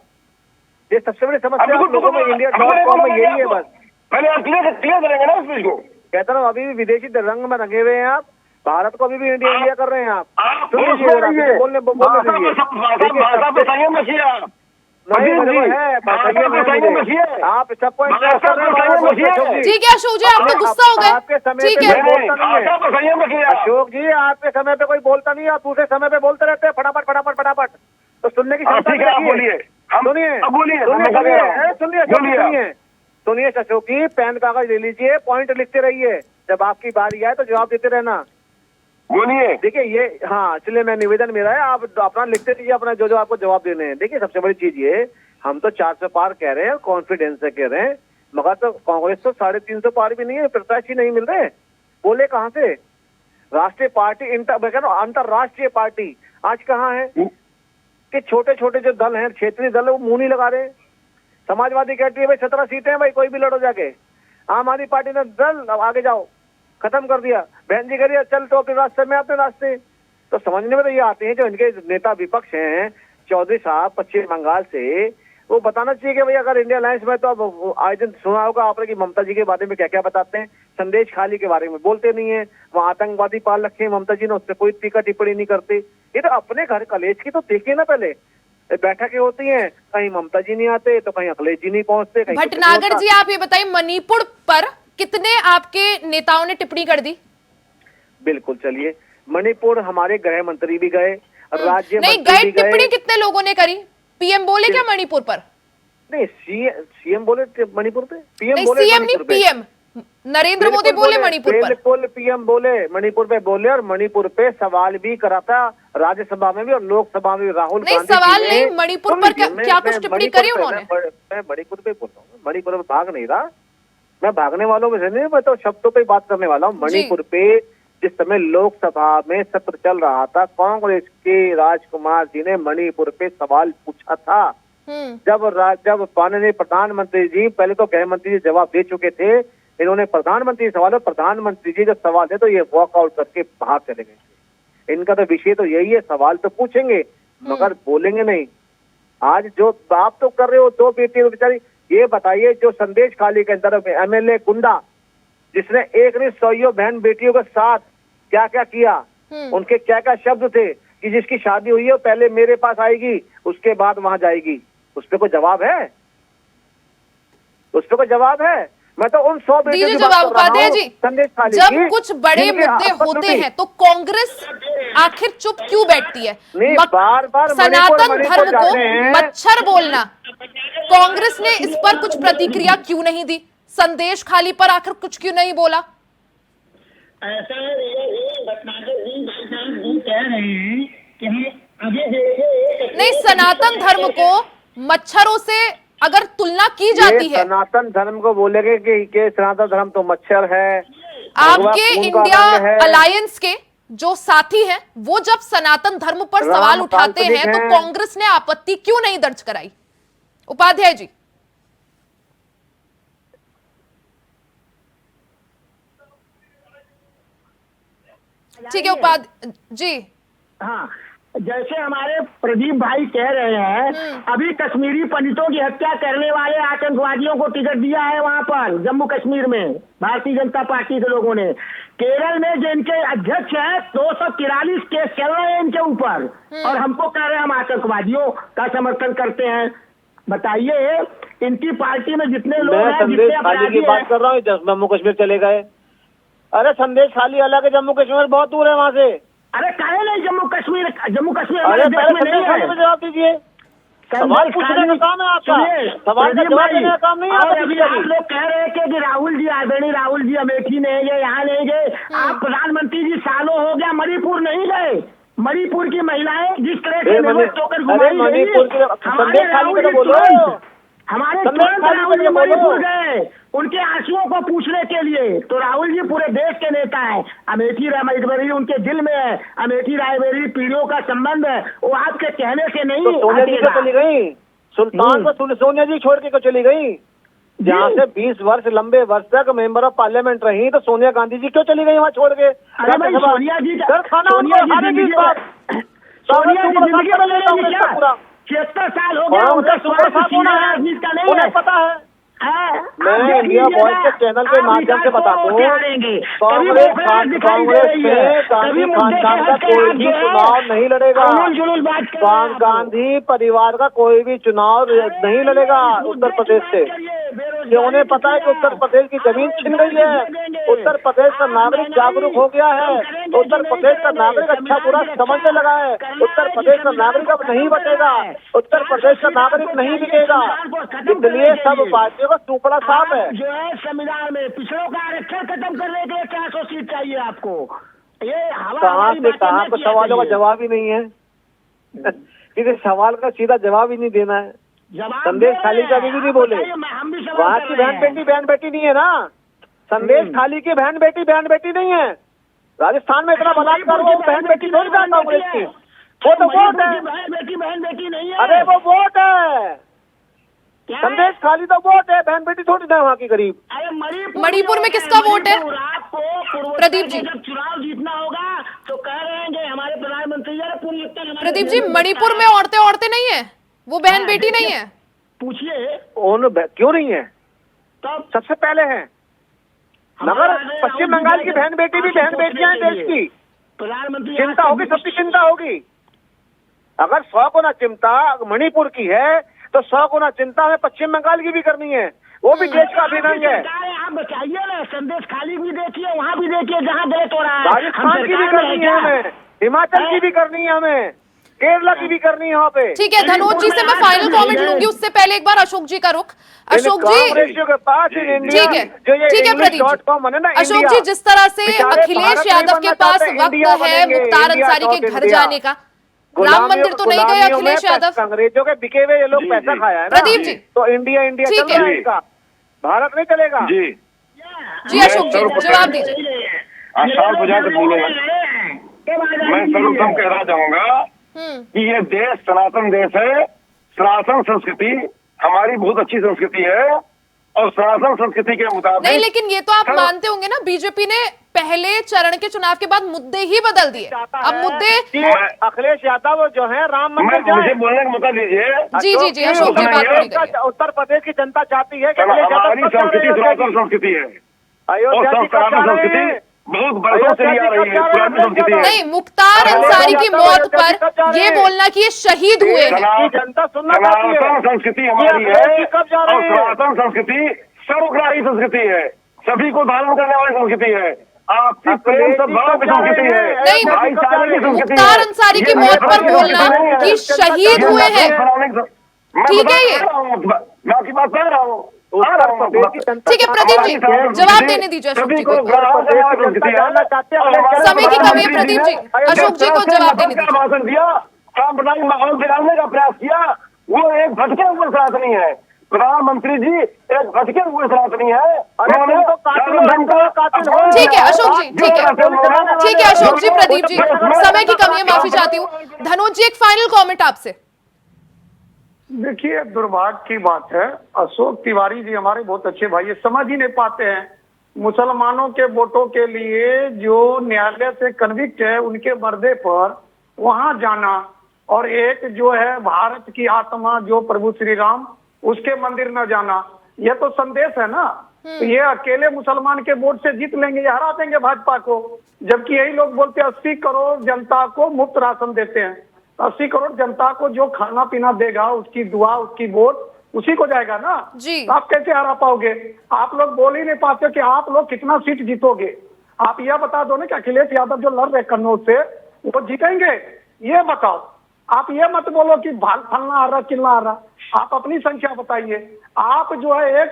ये सबसे बड़ी समस्या आप लोगों में इंडिया.com में यही है बस। पहले आप क्लियर करेंगे ना उस चीज को। कहता हूँ अभी भी विदेशी रंग में रंगे हुए हैं आप, भारत को अभी भी इंडिया कर रहे हैं आप। सुन लीजिए, बोलने दीजिए। नहीं है, आप सबको ठीक है अशोक जी, आप तो गुस्सा हो गए। आपके समय ठीक पे है, बोलता नहीं है अशोक जी, आपके समय पे कोई बोलता नहीं है, आप दूसरे समय पे बोलते रहते हैं फटाफट फटाफट फटाफट। तो सुनने की क्षमता बोलिए, सुनिए अशोक जी, पेन कागज ले लीजिए, पॉइंट लिखते रहिए, जब आपकी बारी आए तो जवाब देते रहना। बोलिए। देखिए ये, हाँ चलिए, मैं निवेदन मेरा है, आप अपना लिखते रहिए अपना जो आपको जवाब देने हैं। देखिए सबसे बड़ी चीज ये, हम तो 400 पार कह रहे हैं, कॉन्फिडेंस से कह रहे हैं, मगर तो कांग्रेस तो 350 पार भी नहीं है, प्रत्याशी नहीं मिल रहे। बोले कहाँ से? राष्ट्रीय पार्टी अंतरराष्ट्रीय पार्टी आज कहाँ है कि छोटे छोटे जो दल हैं, क्षेत्रीय दल है, वो मुंह नहीं लगा रहे। समाजवादी कहती है भाई 17 सीटें हैं, भाई कोई भी लड़ो जाके। आम आदमी पार्टी ने दल आगे जाओ खत्म कर दिया। बहन जी करिए चल तो अपने रास्ते में अपने रास्ते। तो समझने में तो ये आते हैं जो इनके नेता विपक्ष हैं, चौधरी साहब पश्चिम बंगाल से, वो बताना चाहिए कि भाई अगर इंडिया अलायंस में, तो अब आज दिन सुना होगा आपने कि ममता जी के बारे में क्या क्या बताते हैं, संदेश खाली के बारे में बोलते नहीं है, वहाँ आतंकवादी पाल रखे हैं ममता जी ने, उस पर कोई टीका टिप्पणी नहीं करते। ये तो अपने घर कलेज की तो देखिए ना, पहले बैठकें होती हैं, कहीं ममता जी नहीं आते तो कहीं अखिलेश जी नहीं पहुंचते। भटनागर जी आप ये बताइए, मणिपुर पर कितने आपके नेताओं ने टिप्पणी कर दी? बिल्कुल, चलिए मणिपुर हमारे गृह मंत्री भी गए, राज्य नहीं गए, टिप्पणी कितने लोगों ने करी? पीएम बोले क्या मणिपुर पर? नहीं, सीएम बोले मणिपुर पे, पीएम नहीं, बोले सीएम नहीं, पीएम नरेंद्र मोदी बोले मणिपुर पर। बिल्कुल पीएम बोले मणिपुर पे बोले, और मणिपुर पे सवाल भी करा था राज्यसभा में भी और लोकसभा में भी। राहुल नहीं गांधी सवाल नहीं, मणिपुर पर क्या कुछ टिप्पणी करी उन्होंने? मैं मणिपुर पे बोल रहा हूँ, मणिपुर में भाग नहीं रहा, मैं भागने वालों में से नहीं, मैं तो शब्दों पे बात करने वाला हूँ। मणिपुर पे जिस समय लोकसभा में सत्र चल रहा था, कांग्रेस के राजकुमार जी ने मणिपुर पे सवाल पूछा था। जब माननीय प्रधानमंत्री जी, पहले तो गृह मंत्री जी जवाब दे चुके थे, इन्होंने प्रधानमंत्री सवाल, प्रधानमंत्री जी जब सवाल थे तो ये वॉकआउट करके बाहर चले गए। इनका तो विषय तो यही है, सवाल तो पूछेंगे मगर बोलेंगे नहीं। आज जो आप तो कर रहे हो, 2 बेटी बेचारी, ये बताइए जो संदेश खाली के अंदर एमएलए गुंडा, जिसने एक नहीं 100 बहन बेटियों के साथ क्या क्या किया, उनके क्या क्या शब्द थे कि जिसकी शादी हुई है पहले मेरे पास आएगी, उसके बाद वहां जाएगी, उस पर कोई जवाब है? उस पर कोई जवाब है? मैं तो उन 100 बेटियों की बात कर रहा हूं, जी, संदेश खाली जब कुछ बड़े मुद्दे होते हैं तो कांग्रेस आखिर चुप क्यों बैठती है? बार बार सनातन धर्म को मच्छर बोलना, कांग्रेस ने इस पर कुछ प्रतिक्रिया क्यों नहीं दी? संदेश खाली पर आखिर कुछ क्यों नहीं बोला? ऐसा भटनागर जी कह रहे हैं कि हम आगे देखिए नहीं, सनातन धर्म को मच्छरों से अगर तुलना की जाती है, सनातन धर्म को बोलेंगे कि सनातन धर्म तो मच्छर है। आपके खून का इंडिया रंग है। अलायंस के जो साथी हैं वो जब सनातन धर्म पर राम सवाल उठाते काल्पनिक हैं तो हैं। कांग्रेस ने आपत्ति क्यों नहीं दर्ज कराई? उपाध्याय जी। ठीक है उपाध्याय जी। हाँ, जैसे हमारे प्रदीप भाई कह रहे हैं, अभी कश्मीरी पंडितों की हत्या करने वाले आतंकवादियों को टिकट दिया है वहां पर जम्मू कश्मीर में भारतीय जनता पार्टी के लोगों ने। केरल में जो इनके अध्यक्ष हैं 243 केस चल रहे हैं इनके ऊपर, और हमको कह रहे हैं हम आतंकवादियों का समर्थन करते हैं। बताइए, इनकी पार्टी में जितने लोग मैं हैं, संदेश जितने खाली की अपराधी बात हैं, कर रहा हूँ, जम्मू कश्मीर चले गए। अरे संदेश खाली अलग है, जम्मू कश्मीर बहुत दूर है वहाँ से। अरे काहे नहीं जम्मू कश्मीर अरे हमारे देश पहले में संदेश नहीं खाली है। पे जवाब दीजिए। सवाल पूछने का काम है आपका, सवाल का जवाब देने का काम नहीं है आपका। अभी आप लोग कह रहे हैं कि राहुल जी, आदरणीय राहुल जी अमेठी नहीं गए, यहाँ नहीं गए। आप प्रधानमंत्री जी सालों हो गया मणिपुर नहीं गए। मणिपुर की महिलाएं जिस तरह से निवृत्त होकर घुमाई गई, मणिपुर की संदेश खाली पे तो बोलो। हमारे संदेश तुरंत खाली राहुल जी पे बोलो। मणिपुर गए उनके आंसुओं को पूछने के लिए। तो राहुल जी पूरे देश के नेता हैं। अमेठी रायबरेली उनके दिल में है, अमेठी रायबरेली पीढ़ियों का संबंध है, वो आपके कहने से नहीं तो सोनिया जी हटेगा। को चली गई, सुल्तान को सोनिया जी छोड़ के को चली गई। जहाँ से 20 वर्ष लंबे वर्ष तक मेंबर ऑफ पार्लियामेंट रही, तो सोनिया गांधी जी क्यों चली गई वहाँ छोड़ के? अरे भाई सोनिया जी सर खाना उनको खाने की बात। सोनिया जी जिंदगी बदलेगी क्या? पूरा 76 साल हो गया उनका स्वास्थ्य राजनीति का नहीं है। उन्हें पता है। मैं इंडिया वॉइस के चैनल के माध्यम से बताता हूँ, कांग्रेस गांधी खानदान का कोई भी चुनाव नहीं लड़ेगा। गांधी परिवार का कोई भी चुनाव नहीं लड़ेगा उत्तर प्रदेश से। कि उन्हें पता है कि उत्तर प्रदेश की जमीन छिन गई है, उत्तर प्रदेश का नागरिक जागरूक हो गया है, उत्तर प्रदेश का नागरिक अच्छा बुरा समझने लगा है, उत्तर प्रदेश का नागरिक अब नहीं बचेगा, उत्तर प्रदेश का नागरिक नहीं बिकेगा। इसलिए सब पार्टियों का टुकड़ा साफ है। जो है संविधान में पिछड़ों का आरक्षण खत्म करने के लिए 400 सीट चाहिए आपको। ये कहाँ से कहाँ पर सवालों का जवाब ही नहीं है। किसी सवाल का सीधा जवाब ही नहीं देना है। संदेश खाली का भी नहीं बोले। वहाँ की बहन बेटी नहीं है ना। संदेश खाली की बहन बेटी नहीं है। राजस्थान में इतना बलात्कार हुआ, बहन बेटी थोड़ी ना कांग्रेस की, वो तो वोट है। बहन बेटी नहीं है। अरे वो वोट है। संदेश खाली तो वोट है, बहन बेटी थोड़ी ना वहाँ की गरीब। अरे मणिपुर में किसका वोट है? प्रदीप जी, जब चुनाव जीतना होगा तो कह रहे हैं हमारे प्रधानमंत्री प्रदीप जी, मणिपुर में औरतें नहीं है, वो बहन बेटी नहीं है। पूछिए क्यों नहीं है? तब सबसे पहले है। मगर पश्चिम बंगाल की बहन बेटी भी बहन बेटियां हैं देश की। प्रधानमंत्री चिंता होगी, सबकी चिंता होगी। अगर 100 गुना चिंता मणिपुर की है तो 100 गुना चिंता हमें पश्चिम बंगाल की भी करनी है। वो भी देश का अभिनंग है। आप बताइए ना, संदेश खाली भी देखिए, वहाँ भी देखिए जहाँ गलत हो रहा है। राजस्थान की भी करनी है हमें, हिमाचल की भी करनी है हमें, केरला की भी करनी है वहाँ पे। ठीक है, धनोज जी से मैं फाइनल कमेंट लूंगी, उससे पहले एक बार अशोक जी का रुख। अशोक जी, के पास ठीक है प्रदीप जी। अशोक जी, जिस तरह से अखिलेश यादव के पास वक्त है मुख्तार अंसारी के घर जाने का, राम मंदिर तो नहीं गए अखिलेश यादव। अंग्रेजों के बिके हुए ये लोग पैसा खाया है ना। प्रदीप जी, तो इंडिया ठीक चल रहा है इनका, भारत नहीं चलेगा। जी अशोक जी जवाब दीजिए। आशान बजा के बोलूंगा। मैं सर्वप्रथम कहना चाहूंगा कि ये देश सनातन देश है। सनातन संस्कृति हमारी बहुत अच्छी संस्कृति है और सनातन संस्कृति के मुताबिक नहीं, लेकिन ये तो आप मानते होंगे ना, बीजेपी ने पहले चरण के चुनाव के बाद मुद्दे ही बदल दिए। अब मुद्दे अखिलेश यादव जो है राम मंदिर मुझे बोलने का मौका दीजिए। जी अशोक जी, बात पूरी करिए। उत्तर प्रदेश की जनता चाहती है कि हमारी संस्कृति सनातन संस्कृति है और सनातन संस्कृति बहुत बरसों से आ रही है, पुरानी संस्कृति है। नहीं, मुख्तार अंसारी की मौत पर ये बोलना कि ये शहीद हुए हैं, जनता सुनना सनातन संस्कृति हमारी है और सनातन संस्कृति सर्वग्राही संस्कृति है, सभी को धारण करने वाली संस्कृति है, आपसी प्रेम सद्भाव की संस्कृति है, नहीं, भाईचारे की संस्कृति है। मुख्तार अंसारी की मौत पर बोलना कि शहीद हुए हैं, ठीक है ये मैं आपकी बात कर रहा हूँ। उत्तर प्रदेश की जनता ठीक है प्रदीप जी, जवाब देने दीजिए अशोक जी को। समय की कमी है प्रदीप जी, अशोक जी को जवाब देने दीजिए। भाषण दिया, सांप्रदायिक माहौल बिगाड़ने का प्रयास किया, वो एक भटके हुए सनातनी है। प्रधानमंत्री जी एक भटके हुए सनातनी है। ठीक है अशोक जी, ठीक है अशोक जी, प्रदीप जी, समय की कमी है, माफी चाहती हूँ। धनोज जी, एक फाइनल कमेंट आपसे। देखिए, दुर्भाग्य की बात है, अशोक तिवारी जी हमारे बहुत अच्छे भाई, ये समझ ही नहीं पाते हैं मुसलमानों के वोटों के लिए जो न्यायालय से कन्विक्ट है उनके मर्दे पर वहां जाना, और एक जो है भारत की आत्मा जो प्रभु श्री राम उसके मंदिर न जाना, यह तो संदेश है ना। तो ये अकेले मुसलमान के वोट से जीत लेंगे, ये हरा देंगे भाजपा को, जबकि यही लोग बोलते हैं 80 करोड़ जनता को मुफ्त राशन देते हैं। 80 करोड़ जनता को जो खाना पीना देगा, उसकी दुआ, उसकी वोट उसी को जाएगा ना जी। तो आप कैसे हरा पाओगे? आप लोग बोल ही नहीं पाते कि आप लोग कितना सीट जीतोगे। आप यह बता दो ना कि अखिलेश यादव जो लड़ रहे कन्नौज से वो जीतेंगे, ये बताओ। आप ये मत बोलो कि फलना आ रहा किलना आ रहा, आप अपनी संख्या बताइए। आप जो है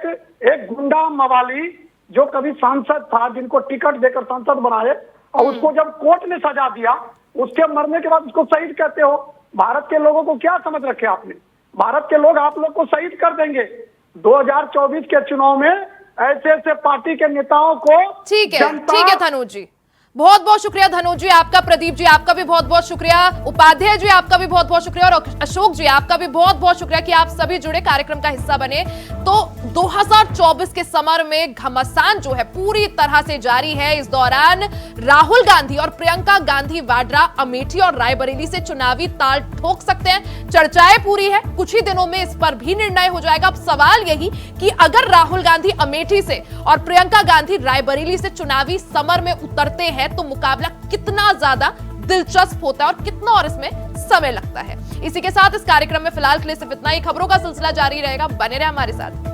एक गुंडा मवाली जो कभी सांसद था, जिनको टिकट देकर सांसद बनाए, और उसको जब कोर्ट ने सजा दिया, उसके मरने के बाद उसको शहीद कहते हो। भारत के लोगों को क्या समझ रखे आपने? भारत के लोग आप लोग को शहीद कर देंगे 2024 के चुनाव में। ऐसे ऐसे पार्टी के नेताओं को ठीक है धनोज जी, बहुत बहुत शुक्रिया। धनोज जी आपका, प्रदीप जी आपका भी बहुत बहुत शुक्रिया, उपाध्याय जी आपका भी बहुत बहुत शुक्रिया, और अशोक जी आपका भी बहुत बहुत शुक्रिया कि आप सभी जुड़े, कार्यक्रम का हिस्सा बने। तो 2024 के समर में घमासान जो है पूरी तरह से जारी है। इस दौरान राहुल गांधी और प्रियंका गांधी वाड्रा अमेठी और रायबरेली से चुनावी ताल ठोक सकते हैं। चर्चाएं पूरी है, कुछ ही दिनों में इस पर भी निर्णय हो जाएगा। अब सवाल यही कि अगर राहुल गांधी अमेठी से और प्रियंका गांधी रायबरेली से चुनावी समर में उतरते हैं तो मुकाबला कितना ज्यादा दिलचस्प होता है और कितना और इसमें समय लगता है। इसी के साथ इस कार्यक्रम में फिलहाल के लिए सिर्फ इतना ही। खबरों का सिलसिला जारी रहेगा, बने रहे हमारे साथ।